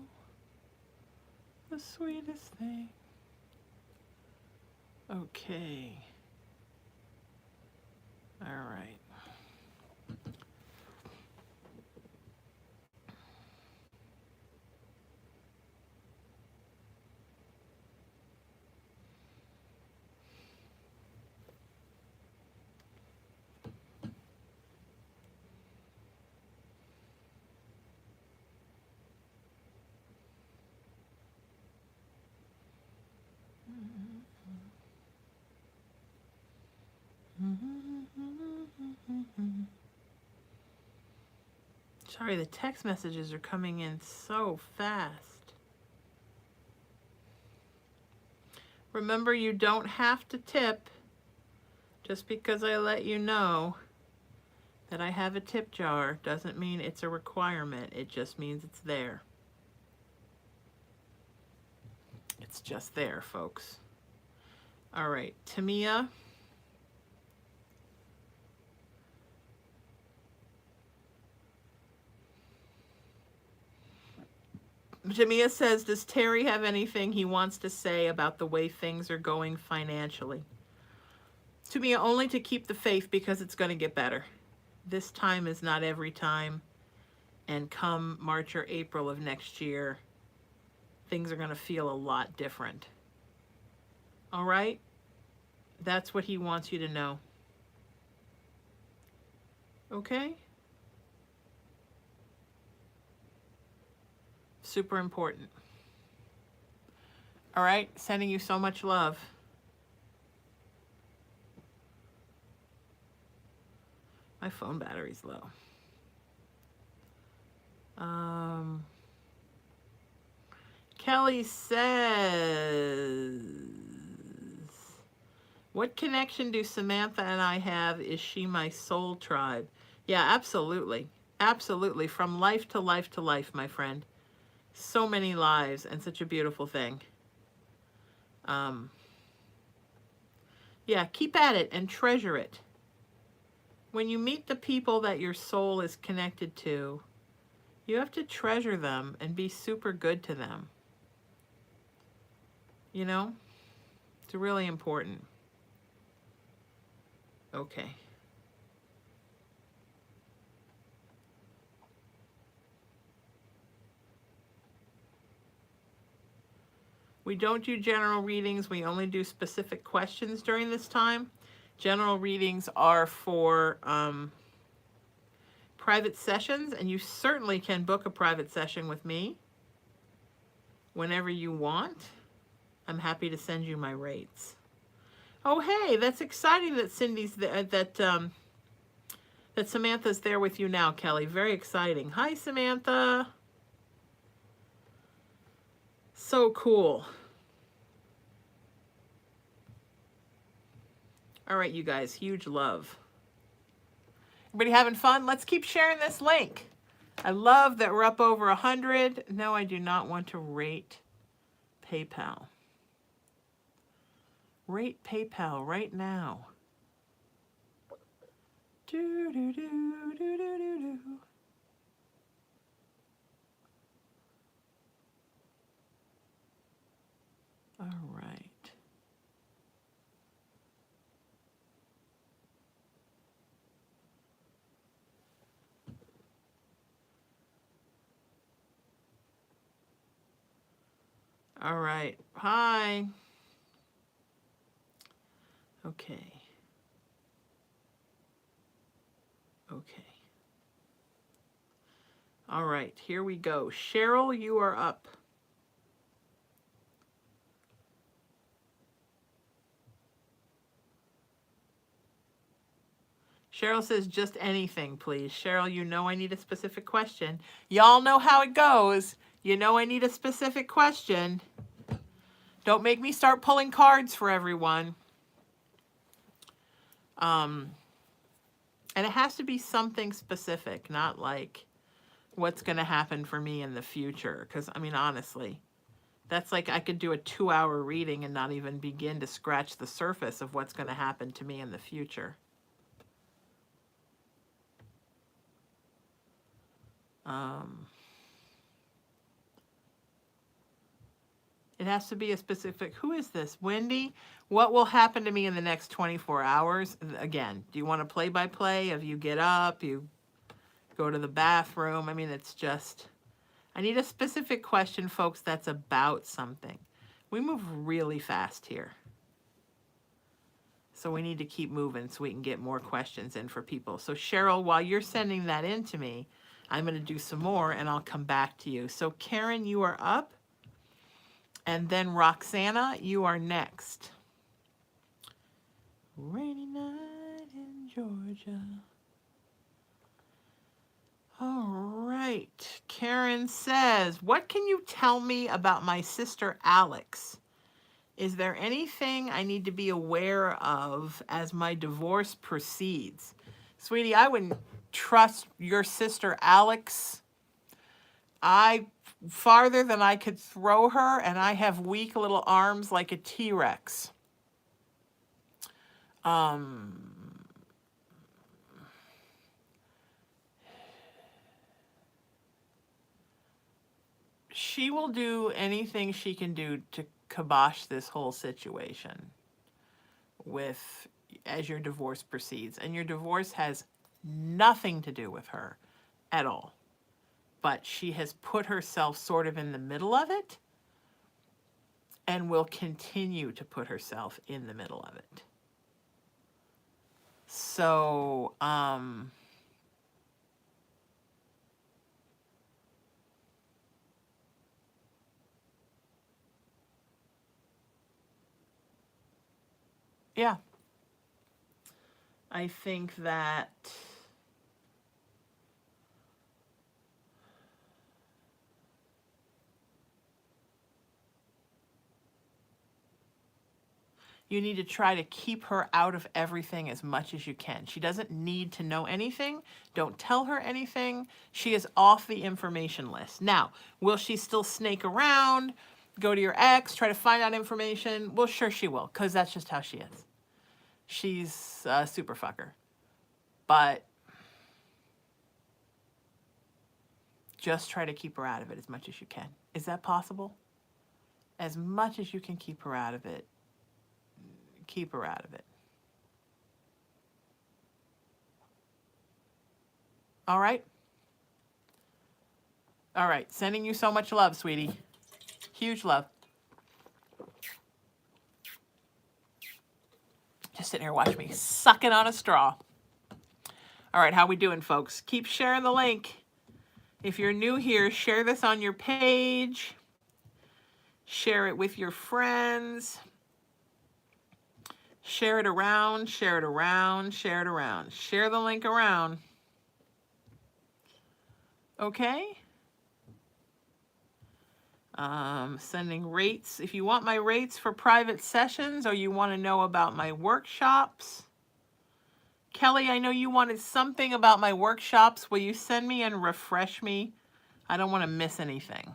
the sweetest thing. Okay. All right. Sorry, the text messages are coming in so fast. Remember, you don't have to tip. Just because I let you know that I have a tip jar doesn't mean it's a requirement. It just means it's there. It's just there, folks. All right, Tamia. Jamia says, does Terry have anything he wants to say about the way things are going financially? Tamia, only to keep the faith, because it's going to get better. This time is not every time. And come March or April of next year, things are going to feel a lot different. All right? That's what he wants you to know. Okay? Super important. All right? Sending you so much love. My phone battery's low. Kelly says, what connection do Samantha and I have? Is she my soul tribe? Yeah, absolutely. Absolutely. From life to life to life, my friend. So many lives, and such a beautiful thing. Yeah, keep at it and treasure it. When you meet the people that your soul is connected to, you have to treasure them and be super good to them. You know? It's really important. Okay. We don't do general readings. We only do specific questions during this time. General readings are for private sessions, and you certainly can book a private session with me whenever you want. I'm happy to send you my rates. Oh, hey, that's exciting that Cindy's there, that Samantha's there with you now, Kelly. Very exciting. Hi, Samantha. So cool. All right, you guys, huge love. Everybody having fun? Let's keep sharing this link. I love that we're up over 100. No, I do not want to rate PayPal. Rate PayPal right now. Do, do, do, do, do, do, do. All right. All right. Hi. Okay. Okay. All right. Here we go. Cheryl, you are up. Cheryl says, just anything, please. Cheryl, you know I need a specific question. Y'all know how it goes. You know I need a specific question. Don't make me start pulling cards for everyone. And it has to be something specific, not like what's going to happen for me in the future. Because, I mean, honestly, that's like I could do a 2-hour reading and not even begin to scratch the surface of what's going to happen to me in the future. It has to be a specific, who is this? Wendy? What will happen to me in the next 24 hours? Again, do you want to play-by-play? If you get up, you go to the bathroom? I mean, it's just, I need a specific question, folks, that's about something. We move really fast here. So we need to keep moving so we can get more questions in for people. So Cheryl, while you're sending that in to me, I'm going to do some more and I'll come back to you. So Karen, you are up. And then Roxana, you are next. Rainy night in Georgia. All right. Karen says, what can you tell me about my sister Alex? Is there anything I need to be aware of as my divorce proceeds? Sweetie, I wouldn't trust your sister Alex. Farther than I could throw her, and I have weak little arms like a T-Rex. She will do anything she can do to kibosh this whole situation as your divorce proceeds. And your divorce has nothing to do with her at all. But she has put herself sort of in the middle of it and will continue to put herself in the middle of it. So, yeah. I think that you need to try to keep her out of everything as much as you can. She doesn't need to know anything. Don't tell her anything. She is off the information list. Now, will she still snake around, go to your ex, try to find out information? Well, sure she will, because that's just how she is. she's a super fucker. But just try to keep her out of it as much as you can. Is that possible? As much as you can keep her out of it, keep her out of it. All right? All right. Sending you so much love, sweetie. Huge love. Just sitting here watching me sucking on a straw. All right, how we doing, folks? Keep sharing the link. If you're new here, share this on your page. Share it with your friends. Share it around, share it around, share it around. Share the link around. Okay? Sending rates. If you want my rates for private sessions or you want to know about my workshops. Kelly, I know you wanted something about my workshops. Will you send me and refresh me? I don't want to miss anything.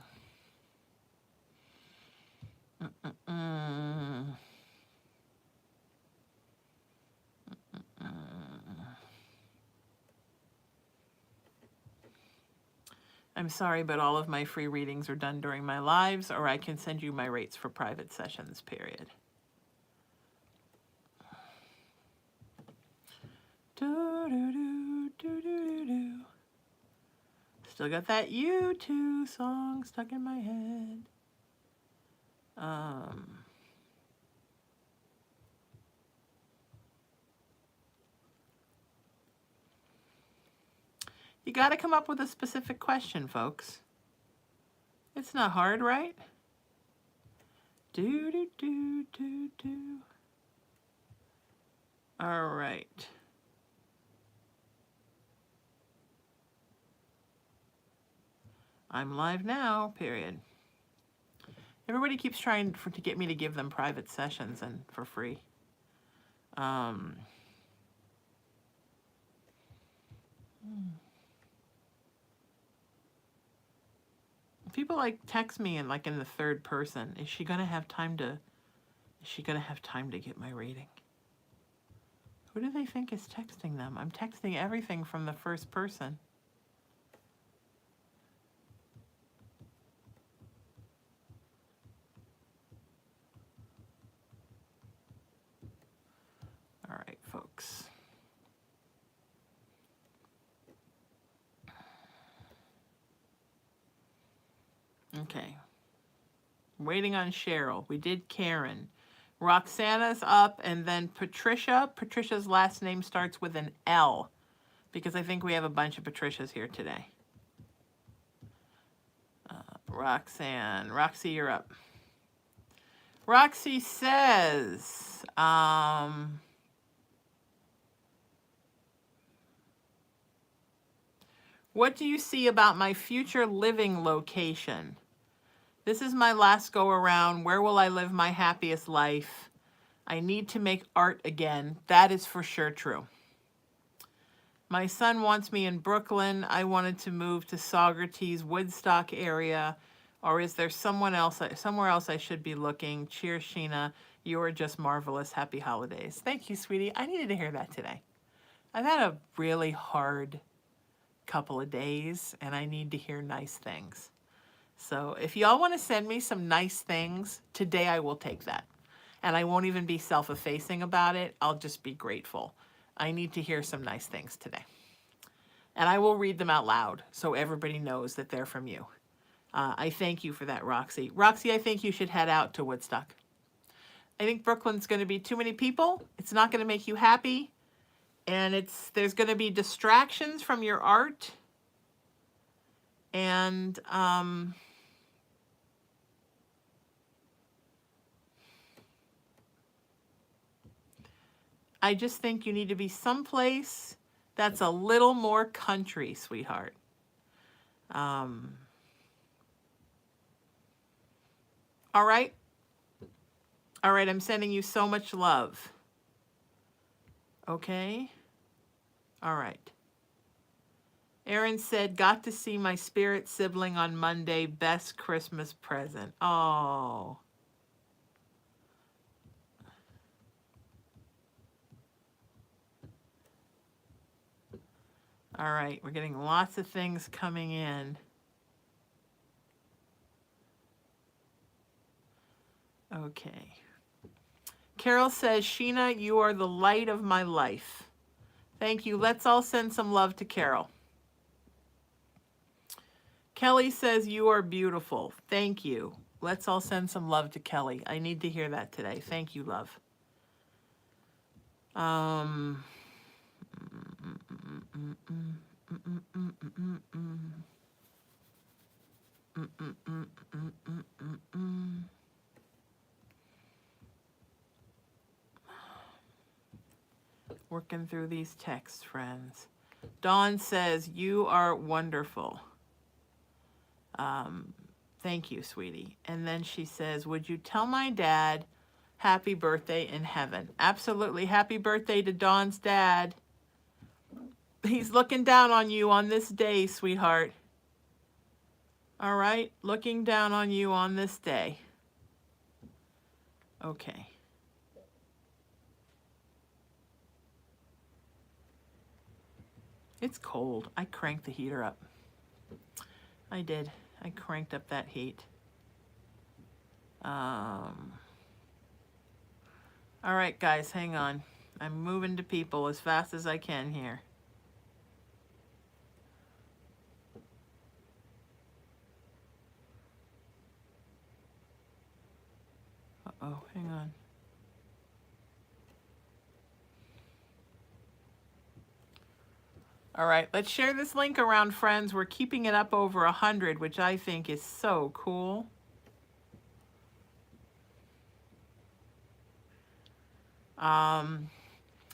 I'm sorry, but all of my free readings are done during my lives, or I can send you my rates for private sessions, period. Still got that U2 song stuck in my head. You got to come up with a specific question, folks. It's not hard, right? All right. I'm live now, period. Everybody keeps trying to get me to give them private sessions and for free. People like text me in the third person. Is she gonna have time to get my reading? Who do they think is texting them? I'm texting everything from the first person. All right, folks. Okay. Waiting on Cheryl. We did Karen. Roxana's up, and then Patricia. Patricia's last name starts with an L, because I think we have a bunch of Patricias here today. Roxanne. Roxy, you're up. Roxy says, what do you see about my future living location? This is my last go around. Where will I live my happiest life? I need to make art again. That is for sure true. My son wants me in Brooklyn. I wanted to move to Saugerties, Woodstock area. Or is there somewhere else I should be looking? Cheers, Sheena. You are just marvelous. Happy holidays. Thank you, sweetie. I needed to hear that today. I've had a really hard couple of days, and I need to hear nice things. So if y'all want to send me some nice things, today I will take that. And I won't even be self-effacing about it. I'll just be grateful. I need to hear some nice things today. And I will read them out loud so everybody knows that they're from you. I thank you for that, Roxy. Roxy, I think you should head out to Woodstock. I think Brooklyn's going to be too many people. It's not going to make you happy. And there's going to be distractions from your art. And I just think you need to be someplace that's a little more country, sweetheart. All right? All right, I'm sending you so much love. Okay? All right. Erin said, got to see my spirit sibling on Monday. Best Christmas present. Oh. All right, we're getting lots of things coming in. Okay. Carol says, Sheena, you are the light of my life. Thank you. Let's all send some love to Carol. Kelly says, you are beautiful. Thank you. Let's all send some love to Kelly. I need to hear that today. Thank you, love. Working through these texts, friends. Dawn says, you are wonderful. Thank you, sweetie. And then she says, would you tell my dad happy birthday in heaven? Absolutely. Happy birthday to Dawn's dad. He's looking down on you on this day, sweetheart. All right? Looking down on you on this day. Okay. It's cold. I cranked the heater up. I did. I cranked up that heat. All right, guys, hang on. I'm moving to people as fast as I can here. Uh-oh, hang on. All right, let's share this link around, friends. We're keeping it up over 100, which I think is so cool.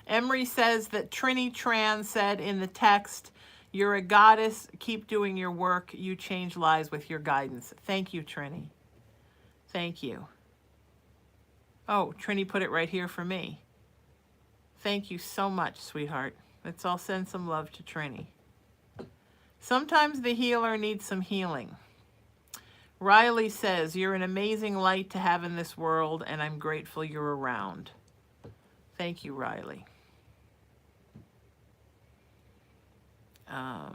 Emery says that Trini Tran said in the text, you're a goddess, keep doing your work, you change lives with your guidance. Thank you, Trini. Thank you. Oh, Trini put it right here for me. Thank you so much, sweetheart. Let's all send some love to Trini. Sometimes the healer needs some healing. Riley says, you're an amazing light to have in this world, and I'm grateful you're around. Thank you, Riley. I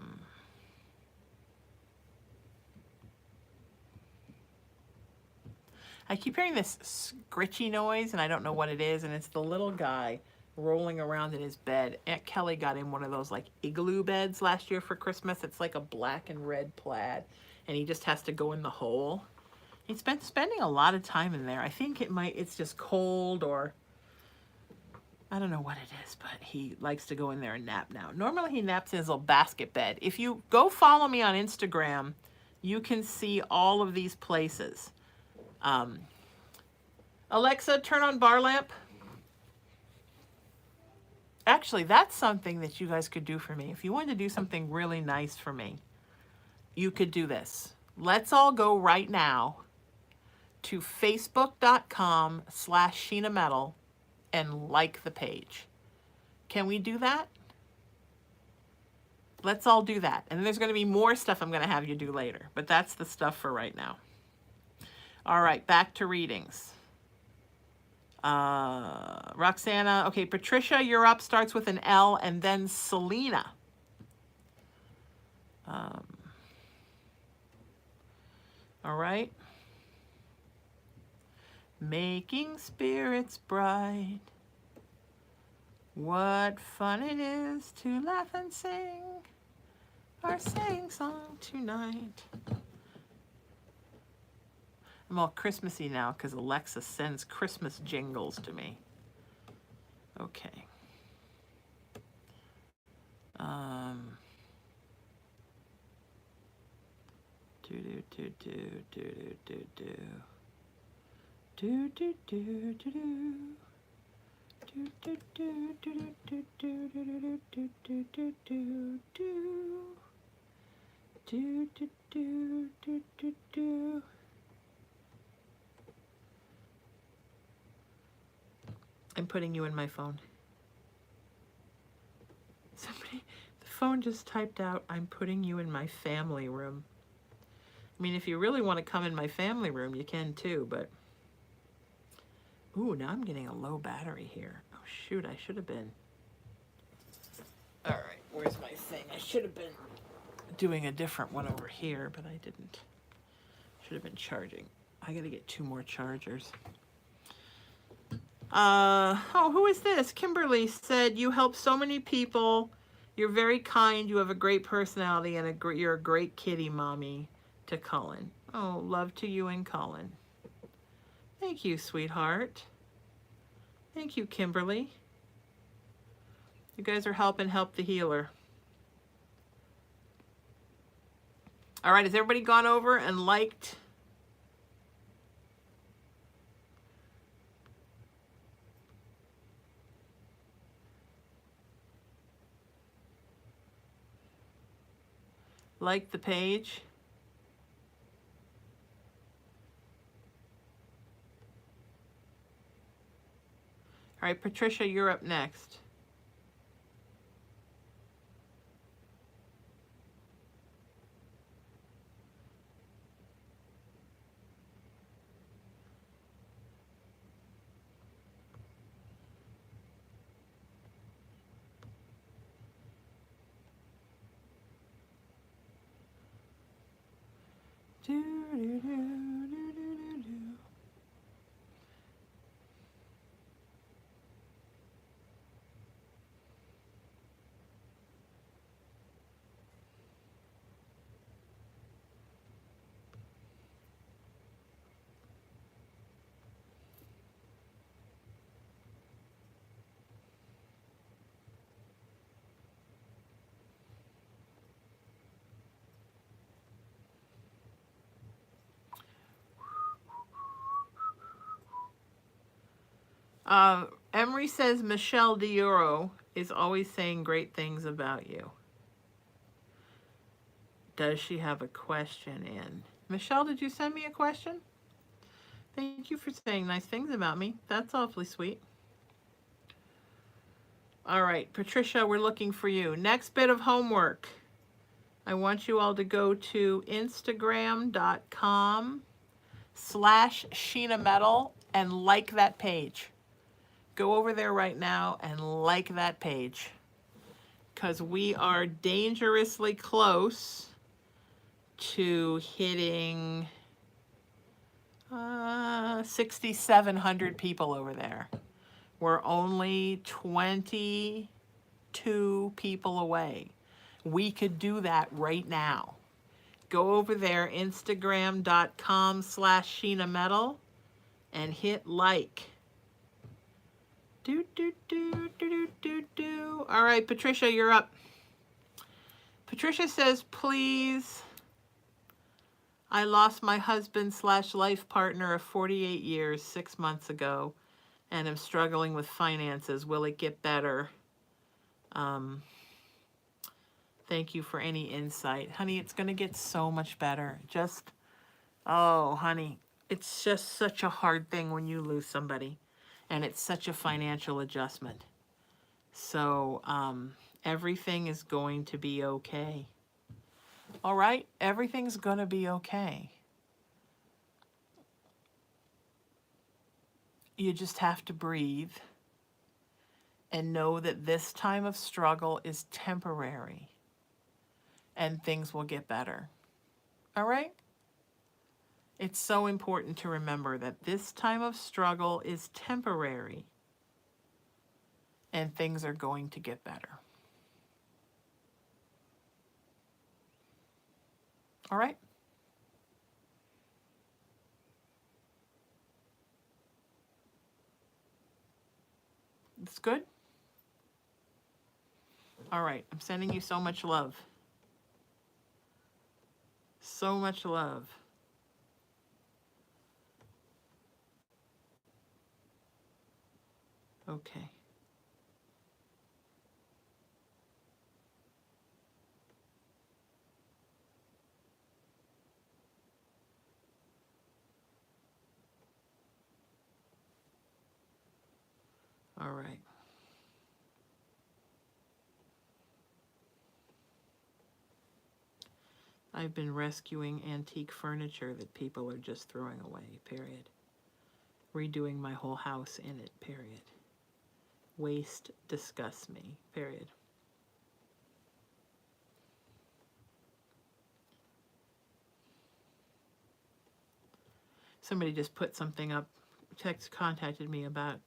keep hearing this scritchy noise, and I don't know what it is, and it's the little guy rolling around in his bed. Aunt Kelly got him one of those like igloo beds last year for Christmas. It's like a black and red plaid, and he just has to go in the hole. He's been spending a lot of time in there. I think it's just cold, or I don't know what it is, but he likes to go in there and nap now. Normally he naps in his little basket bed. If you go follow me on Instagram, you can see all of these places. Alexa, turn on bar lamp. Actually, that's something that you guys could do for me. If you wanted to do something really nice for me, you could do this. Let's all go right now to facebook.com/Sheena Metal and like the page. Can we do that? Let's all do that. And there's going to be more stuff I'm going to have you do later, but that's the stuff for right now. All right, back to readings. Roxana, okay, Patricia, you're up, starts with an L, and then Selena. All right. Making spirits bright. What fun it is to laugh and sing our sing song tonight. I'm all Christmassy now because Alexa sends Christmas jingles to me. Okay. I'm putting you in my phone. Somebody, the phone just typed out, I'm putting you in my family room. I mean, if you really want to come in my family room, you can too, but... Ooh, now I'm getting a low battery here. Oh, shoot, I should have been. All right. Where's my thing? I should have been doing a different one over here, but I didn't. Should have been charging. I gotta get 2 more chargers. Oh, who is this? Kimberly said, you help so many people. You're very kind. You have a great personality, and you're a great kitty, Mommy, to Cullen. Oh, love to you and Cullen. Thank you, sweetheart. Thank you, Kimberly. You guys are helping help the healer. All right, has everybody gone over and liked? Liked the page? All right, Patricia, you're up next. Emery says Michelle DeEuro is always saying great things about you. Does she have a question in? Michelle, did you send me a question? Thank you for saying nice things about me. That's awfully sweet. All right, Patricia, we're looking for you. Next bit of homework. I want you all to go to Instagram.com/Sheena Metal and like that page. Go over there right now and like that page, because we are dangerously close to hitting 6,700 people over there. We're only 22 people away. We could do that right now. Go over there, Instagram.com/Sheena Metal, and hit like. All right, Patricia, you're up. Patricia says, please, I lost my husband/life partner of 48 years 6 months ago, and am struggling with finances. Will it get better? Thank you for any insight. Honey, it's going to get so much better. Oh, honey, it's just such a hard thing when you lose somebody, and it's such a financial adjustment. So everything is going to be okay. All right? Everything's going to be okay. You just have to breathe and know that this time of struggle is temporary and things will get better. All right? It's so important to remember that this time of struggle is temporary and things are going to get better. All right? It's good? All right, I'm sending you so much love. So much love. Okay. All right. I've been rescuing antique furniture that people are just throwing away, period. Redoing my whole house in it, period. Waste disgusts me, period. Somebody just put something up, contacted me about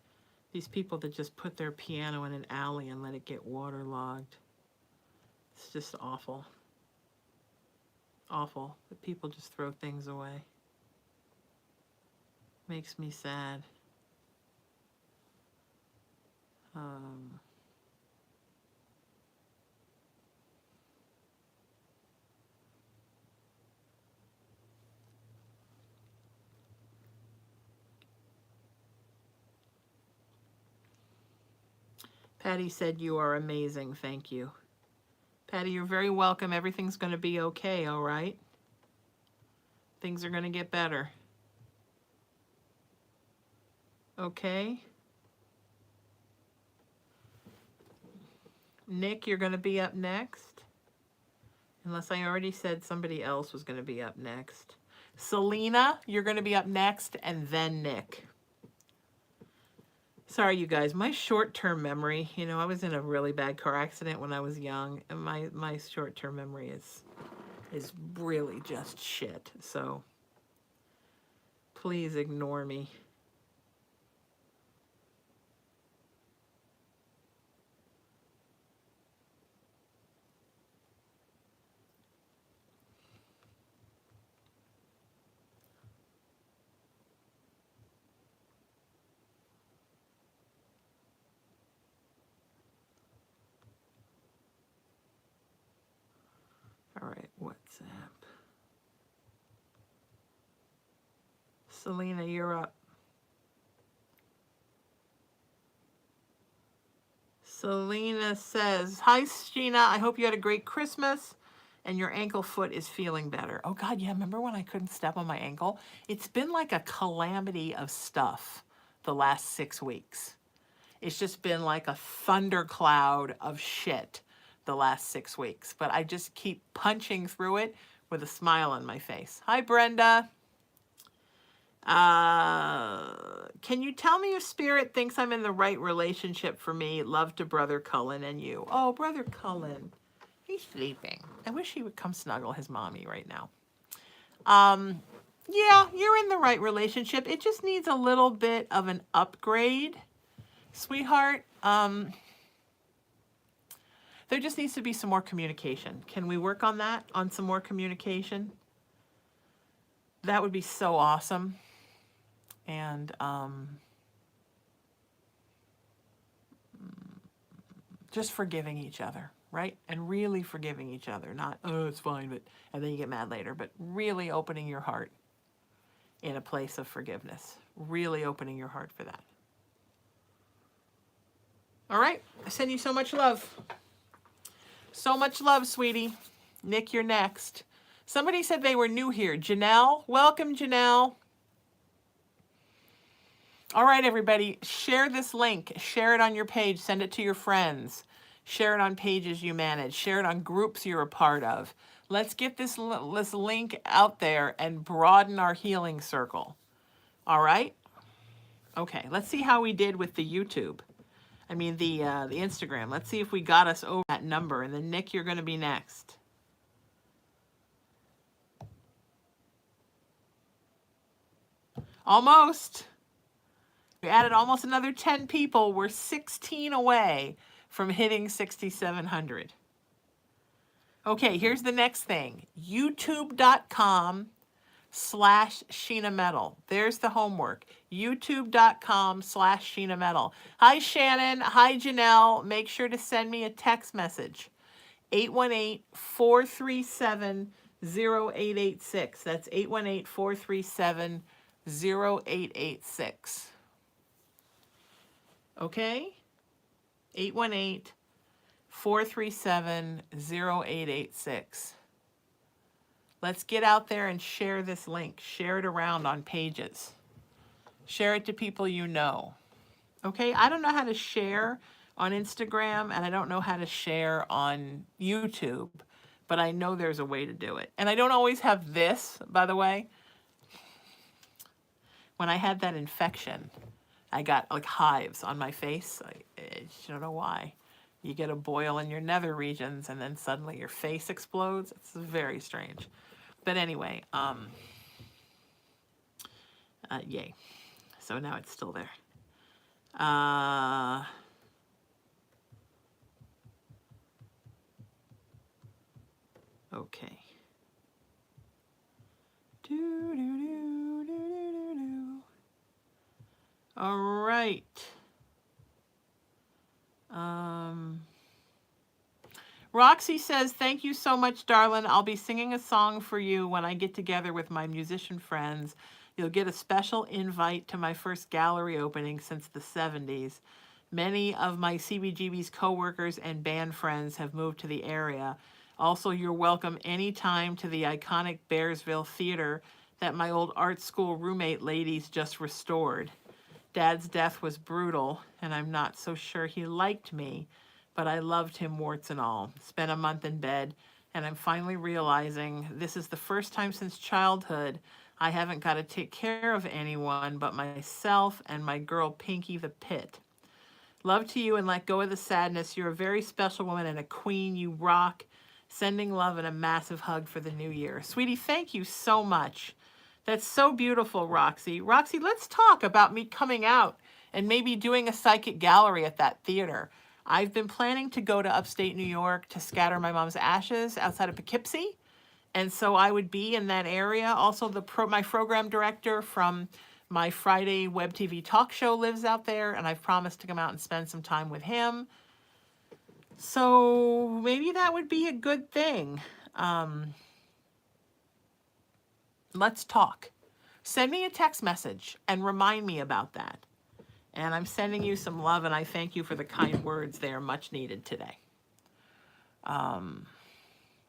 these people that just put their piano in an alley and let it get waterlogged. It's just awful. Awful that people just throw things away. Makes me sad. Patty said, "You are amazing. Thank you." Patty, you're very welcome. Everything's going to be okay, all right? Things are going to get better. Okay? Nick, you're going to be up next. Unless I already said somebody else was going to be up next. Selena, you're going to be up next, and then Nick. Sorry, you guys. My short-term memory, you know, I was in a really bad car accident when I was young, and my short-term memory is really just shit. So please ignore me. All right, WhatsApp. Selena, you're up. Selena says, "Hi, Sheena. I hope you had a great Christmas and your ankle foot is feeling better." Oh, God, yeah. Remember when I couldn't step on my ankle? It's been like a calamity of stuff the last 6 weeks. It's just been like a thundercloud of shit the last 6 weeks. But I just keep punching through it with a smile on my face. Hi, Brenda. Can you tell me if Spirit thinks I'm in the right relationship for me? Love to Brother Cullen and you. Oh, Brother Cullen. He's sleeping. I wish he would come snuggle his mommy right now. Yeah, you're in the right relationship. It just needs a little bit of an upgrade, sweetheart. There just needs to be some more communication. Can we work on that? On some more communication? That would be so awesome. And just forgiving each other, right? And really forgiving each other. Not, oh, it's fine, but, and then you get mad later. But really opening your heart in a place of forgiveness. Really opening your heart for that. All right. I send you so much love. So much love, sweetie. Nick, you're next. Somebody said they were new here. Janelle, welcome, Janelle. All right, everybody, share this link. Share it on your page. Send it to your friends. Share it on pages you manage. Share it on groups you're a part of. Let's get this link out there and broaden our healing circle. All right? Okay, let's see how we did with the YouTube. I mean, the Instagram. Let's see if we got us over that number. And then, Nick, you're going to be next. Almost. We added almost another 10 people. We're 16 away from hitting 6,700. Okay, here's the next thing. YouTube.com/Sheena Metal. There's the homework. YouTube.com/Sheena Metal. Hi, Shannon. Hi, Janelle. Make sure to send me a text message. 818-437-0886. That's 818-437-0886. Okay? 818-437-0886. Let's get out there and share this link. Share it around on pages. Share it to people you know. Okay? I don't know how to share on Instagram, and I don't know how to share on YouTube, but I know there's a way to do it. And I don't always have this, by the way. When I had that infection, I got like hives on my face. I don't know why. You get a boil in your nether regions and then suddenly your face explodes. It's very strange. But anyway, Yay. So now it's still there. Uh, okay. All right. Roxy says, thank you so much, darling. I'll be singing a song for you when I get together with my musician friends. You'll get a special invite to my first gallery opening since the 70s. Many of my CBGB's coworkers and band friends have moved to the area. Also, you're welcome anytime to the iconic Bearsville Theater that my old art school roommate ladies just restored. Dad's death was brutal, and I'm not so sure he liked me, but I loved him warts and all. Spent a month in bed, and I'm finally realizing this is the first time since childhood I haven't got to take care of anyone but myself and my girl Pinky the Pit. Love to you and let go of the sadness. You're a very special woman and a queen. You rock. Sending love and a massive hug for the new year. Sweetie, thank you so much. That's so beautiful, Roxy. Roxy, let's talk about me coming out and maybe doing a psychic gallery at that theater. I've been planning to go to upstate New York to scatter my mom's ashes outside of Poughkeepsie. And so I would be in that area. Also, my program director from my Friday web TV talk show lives out there, and I've promised to come out and spend some time with him. So maybe that would be a good thing. Let's talk. Send me a text message and remind me about that. And I'm sending you some love, and I thank you for the kind words. They are much needed today.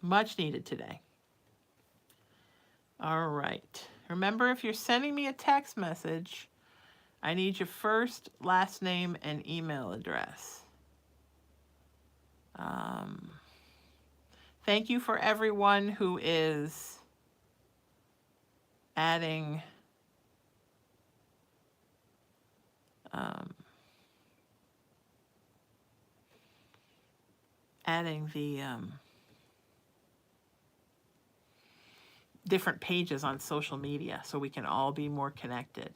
Much needed today. All right. Remember, if you're sending me a text message, I need your first, last name, and email address. Thank you for everyone who is adding the different pages on social media so we can all be more connected.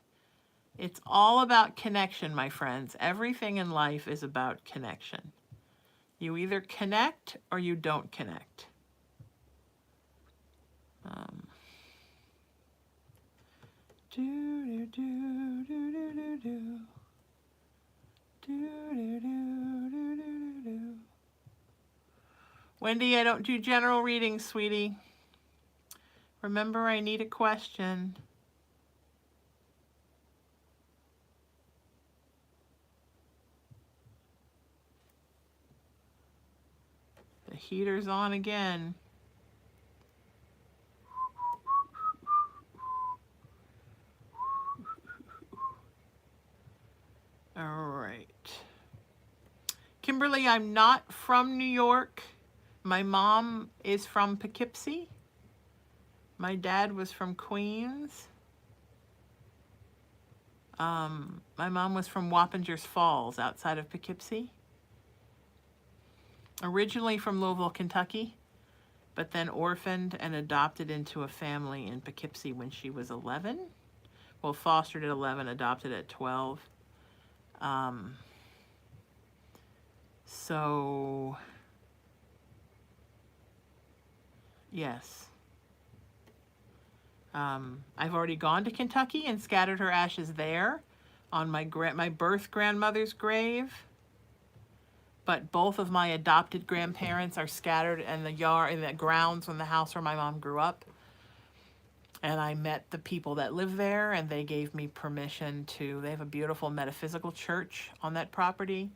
It's all about connection, my friends. Everything in life is about connection. You either connect or you don't connect. Wendy, I don't do general readings, sweetie. Remember, I need a question. The heater's on again. All right. Kimberly, I'm not from New York. My mom is from Poughkeepsie. My dad was from Queens. My mom was from Wappingers Falls outside of Poughkeepsie. Originally from Louisville, Kentucky, but then orphaned and adopted into a family in Poughkeepsie when she was 11. Well, fostered at 11, adopted at 12. So, yes. I've already gone to Kentucky and scattered her ashes there on my birth grandmother's grave. But both of my adopted grandparents are scattered in the yard, in the grounds in the house where my mom grew up. And I met the people that live there, and they gave me permission to, they have a beautiful metaphysical church on that property.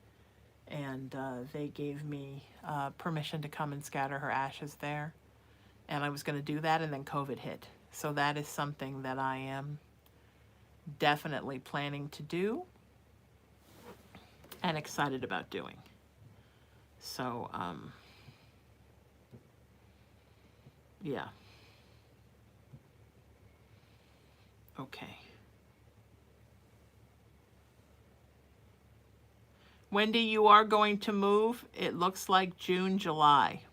And they gave me permission to come and scatter her ashes there. And I was going to do that, and then COVID hit. So that is something that I am definitely planning to do and excited about doing. So, yeah. Okay. Wendy, you are going to move. It looks like June, July.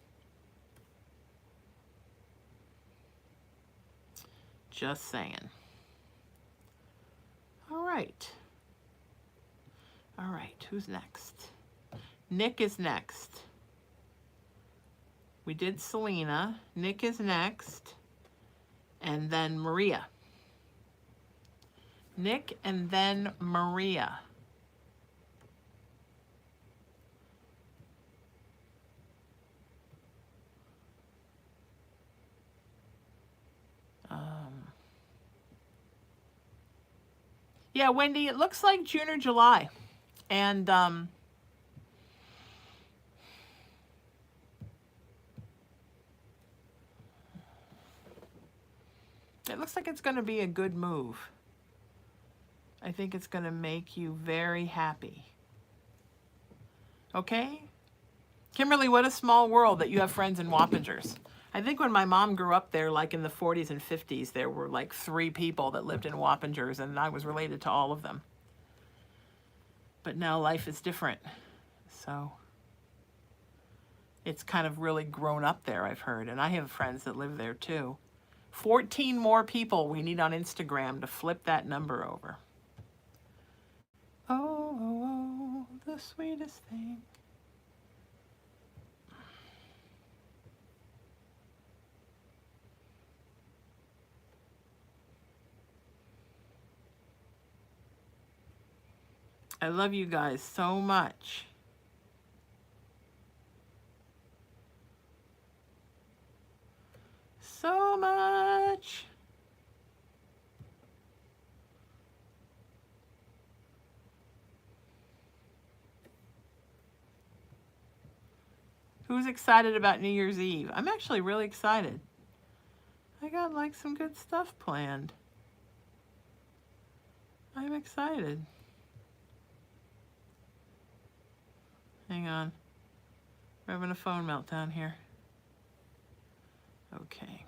Just saying. All right. All right, who's next? Nick is next. We did Selena. Nick is next. And then Maria. Nick and then Maria. Yeah, Wendy, it looks like June or July. And it looks like it's going to be a good move. I think it's going to make you very happy. Okay? Kimberly, what a small world that you have friends in Wappingers. I think when my mom grew up there, like in the 40s and 50s, there were like 3 people that lived in Wappingers, and I was related to all of them. But now life is different. So it's kind of really grown up there, I've heard. And I have friends that live there too. 14 more people we need on Instagram to flip that number over. Oh, oh, oh, the sweetest thing. I love you guys so much. So much. Who's excited about New Year's Eve? I'm actually really excited. I got like some good stuff planned. I'm excited. Hang on. We're having a phone meltdown here. Okay.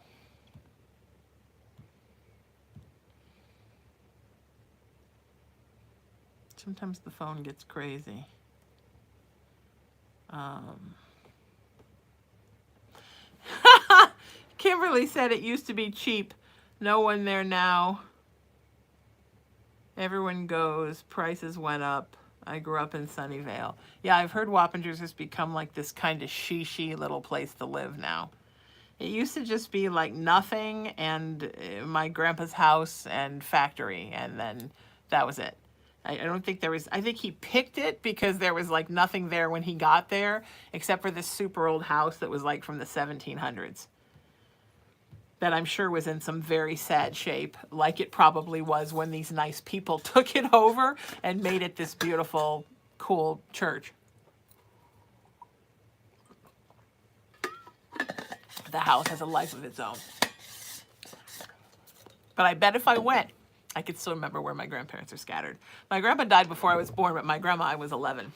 Sometimes the phone gets crazy. Kimberly said it used to be cheap. No one there now. Everyone goes. Prices went up. I grew up in Sunnyvale. Yeah, I've heard Wappingers has become like this kind of she little place to live now. It used to just be like nothing and my grandpa's house and factory, and then that was it. I don't think there was, I think he picked it because there was like nothing there when he got there, except for this super old house that was like from the 1700s. That I'm sure was in some very sad shape, like it probably was when these nice people took it over and made it this beautiful, cool church. The house has a life of its own. But I bet if I went, I could still remember where my grandparents are scattered. My grandpa died before I was born, but my grandma, I was 11.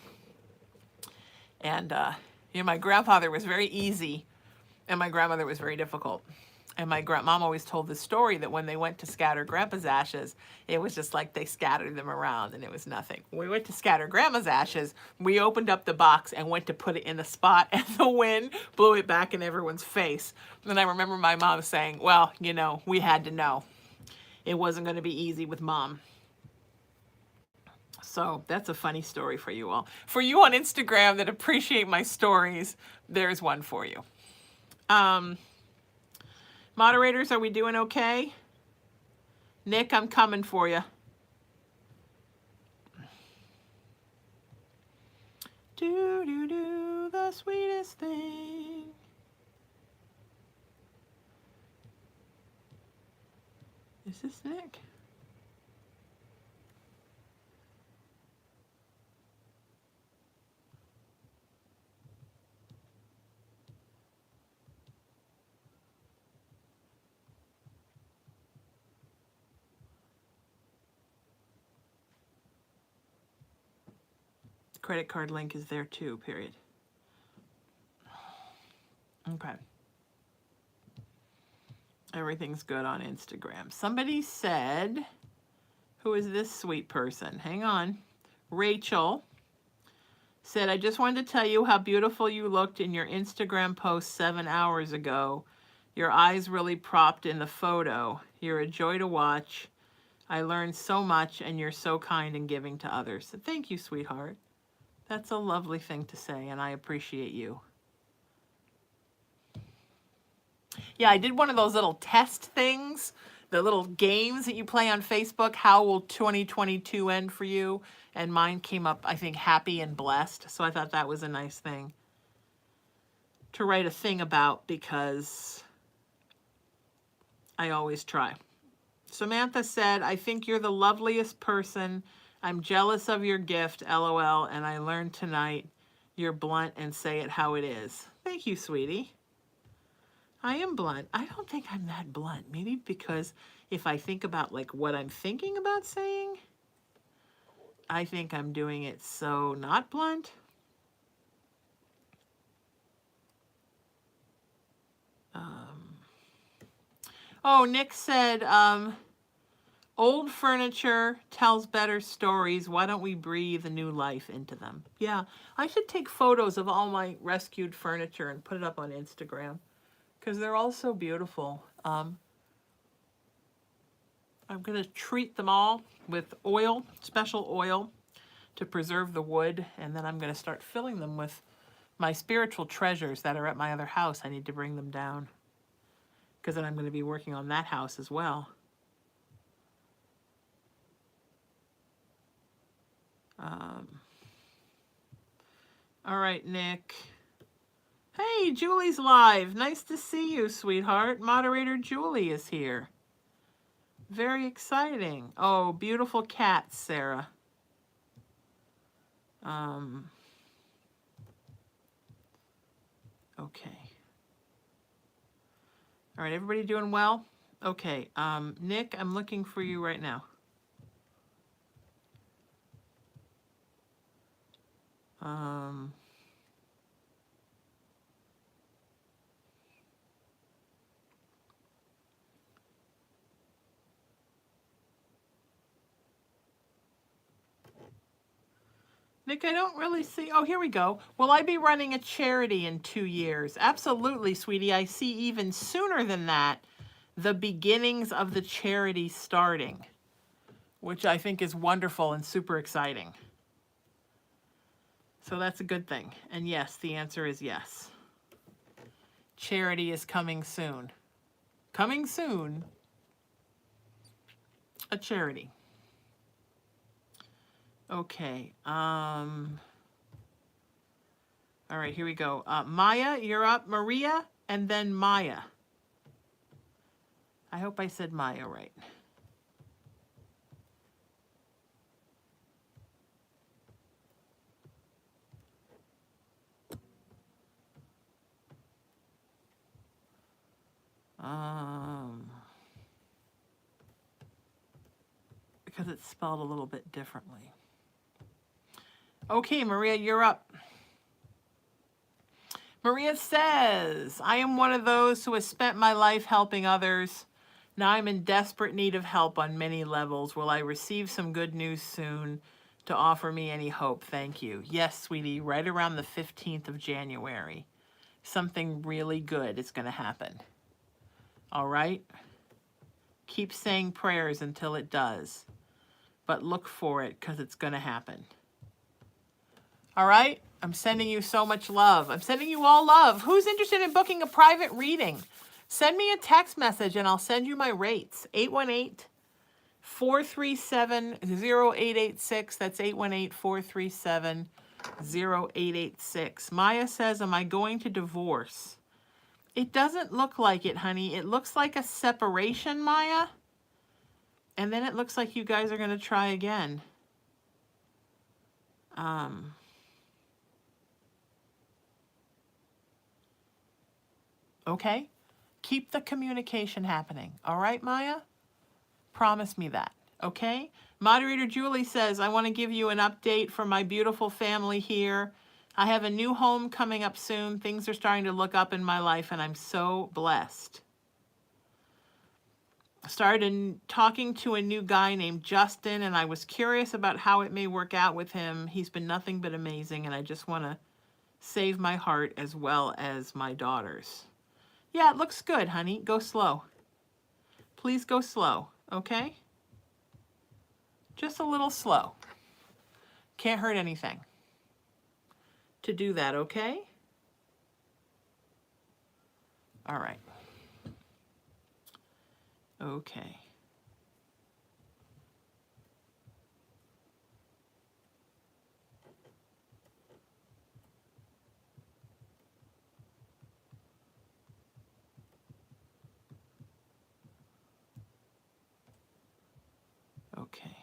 And, you know, my grandfather was very easy, and my grandmother was very difficult. And my grandmom always told the story that when they went to scatter grandpa's ashes, it was just like they scattered them around and it was nothing. When we went to scatter grandma's ashes, we opened up the box and went to put it in a spot and the wind blew it back in everyone's face. And I remember my mom saying, well, you know, we had to know. It wasn't going to be easy with mom. So that's a funny story for you all. For you on Instagram that appreciate my stories, there's one for you. Moderators, are we doing okay? Nick, I'm coming for you. Do, do, do, the sweetest thing. Is this Nick? Credit card link is there too, period. Okay. Everything's good on Instagram. Somebody said, who is this sweet person? Hang on. Rachel said, I just wanted to tell you how beautiful you looked in your Instagram post 7 hours ago. Your eyes really propped in the photo. You're a joy to watch. I learned so much, and you're so kind and giving to others. So thank you, sweetheart. That's a lovely thing to say, and I appreciate you. Yeah, I did one of those little test things, the little games that you play on Facebook. How will 2022 end for you? And mine came up, I think, happy and blessed. So I thought that was a nice thing to write a thing about, because I always try. Samantha said, I think you're the loveliest person. I'm jealous of your gift, LOL, and I learned tonight you're blunt and say it how it is. Thank you, sweetie. I am blunt. I don't think I'm that blunt. Maybe because if I think about like what I'm thinking about saying, I think I'm doing it so not blunt. Oh, Nick said, old furniture tells better stories. Why don't we breathe a new life into them? Yeah, I should take photos of all my rescued furniture and put it up on Instagram, because they're all so beautiful. I'm going to treat them all with oil, special oil, to preserve the wood, and then I'm going to start filling them with my spiritual treasures that are at my other house. I need to bring them down, because then I'm going to be working on that house as well. All right, Nick. Hey, Julie's live. Nice to see you, sweetheart. Moderator Julie is here. Very exciting. Oh, beautiful cats, Sarah. Okay. All right, everybody doing well? Okay, Nick, I'm looking for you right now. Nick, I don't really see. Oh, here we go. Will I be running a charity in 2 years? Absolutely, sweetie. I see even sooner than that the beginnings of the charity starting, which I think is wonderful and super exciting. So that's a good thing. And yes, the answer is yes. Charity is coming soon. Coming soon. A charity. Okay. All right, here we go. Maya, you're up. Maria, and then Maya. I hope I said Maya right. Because it's spelled a little bit differently. Okay, Maria, you're up. Maria says, I am one of those who has spent my life helping others. Now I'm in desperate need of help on many levels. Will I receive some good news soon to offer me any hope? Thank you. Yes, sweetie, right around the 15th of January. Something really good is going to happen. All right? Keep saying prayers until it does. But look for it, because it's going to happen. All right? I'm sending you so much love. I'm sending you all love. Who's interested in booking a private reading? Send me a text message and I'll send you my rates. 818-437-0886. That's 818-437-0886. Maya says, am I going to divorce? It doesn't look like it, honey. It looks like a separation, Maya. And then it looks like you guys are going to try again. Okay? Keep the communication happening. All right, Maya? Promise me that. Okay? Moderator Julie says, I want to give you an update from my beautiful family here. I have a new home coming up soon. Things are starting to look up in my life, and I'm so blessed. I started talking to a new guy named Justin, and I was curious about how it may work out with him. He's been nothing but amazing, and I just want to save my heart as well as my daughter's. Yeah, it looks good, honey. Go slow. Please go slow, okay? Just a little slow. Can't hurt anything to do that, okay? All right. Okay. Okay.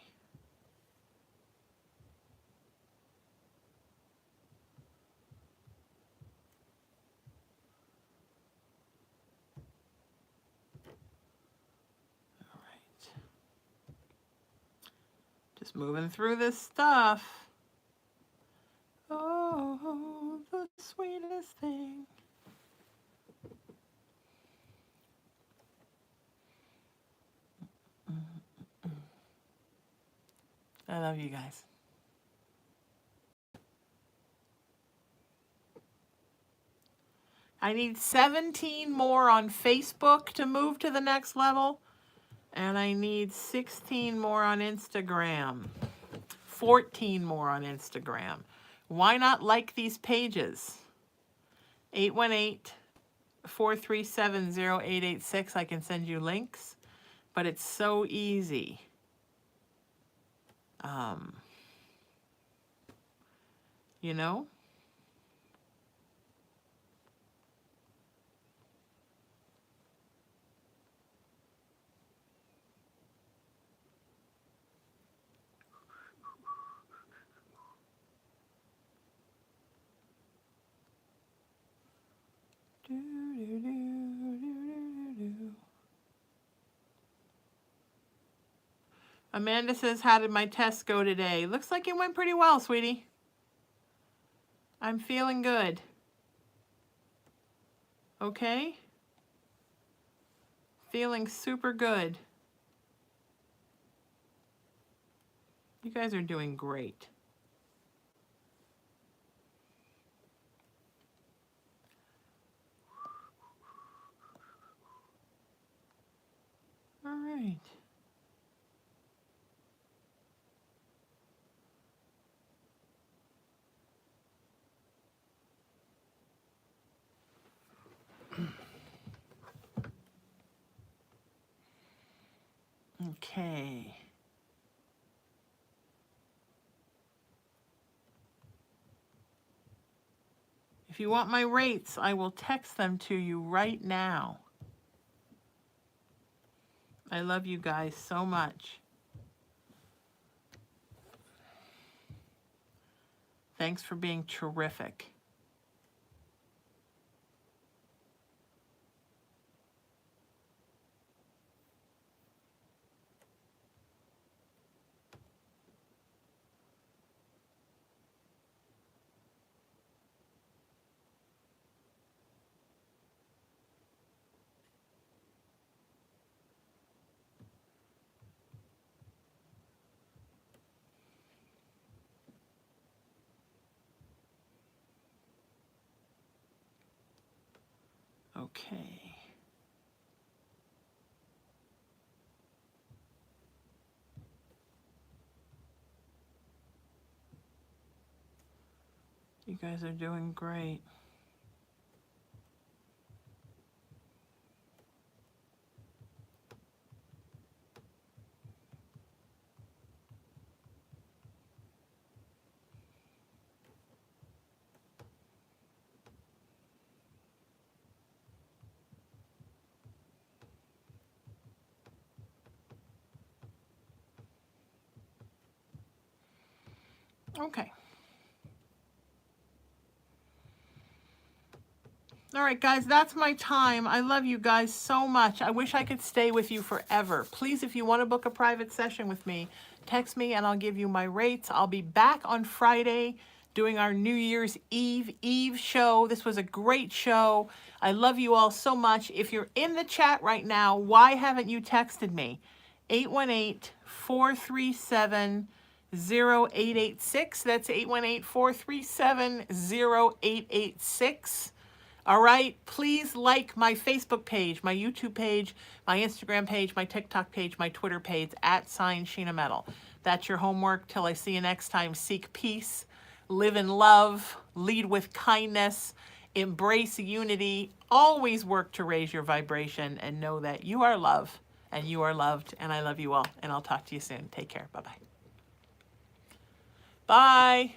All right. Just moving through this stuff. Oh, the sweetest thing. I love you guys. I need 17 more on Facebook to move to the next level. And I need 16 more on Instagram. 14 more on Instagram. Why not like these pages? 818-437-0886. I can send you links, but it's so easy. You know? Amanda says, how did my test go today? Looks like it went pretty well, sweetie. I'm feeling good. Okay? Feeling super good. You guys are doing great. All right. Okay. If you want my rates, I will text them to you right now. I love you guys so much. Thanks for being terrific. Okay. You guys are doing great. Okay. All right, guys, that's my time. I love you guys so much. I wish I could stay with you forever. Please, if you want to book a private session with me, text me and I'll give you my rates. I'll be back on Friday doing our New Year's Eve show. This was a great show. I love you all so much. If you're in the chat right now, why haven't you texted me? 818-437-0886. That's 818-437-0886. All right, please like my Facebook page, my YouTube page, my Instagram page, my TikTok page, my Twitter page, @Sheena Metal. That's your homework. Till I see you next time. Seek peace, live in love, lead with kindness, embrace unity, always work to raise your vibration, and know that you are love and you are loved, and I love you all, and I'll talk to you soon. Take care. Bye-bye. Bye.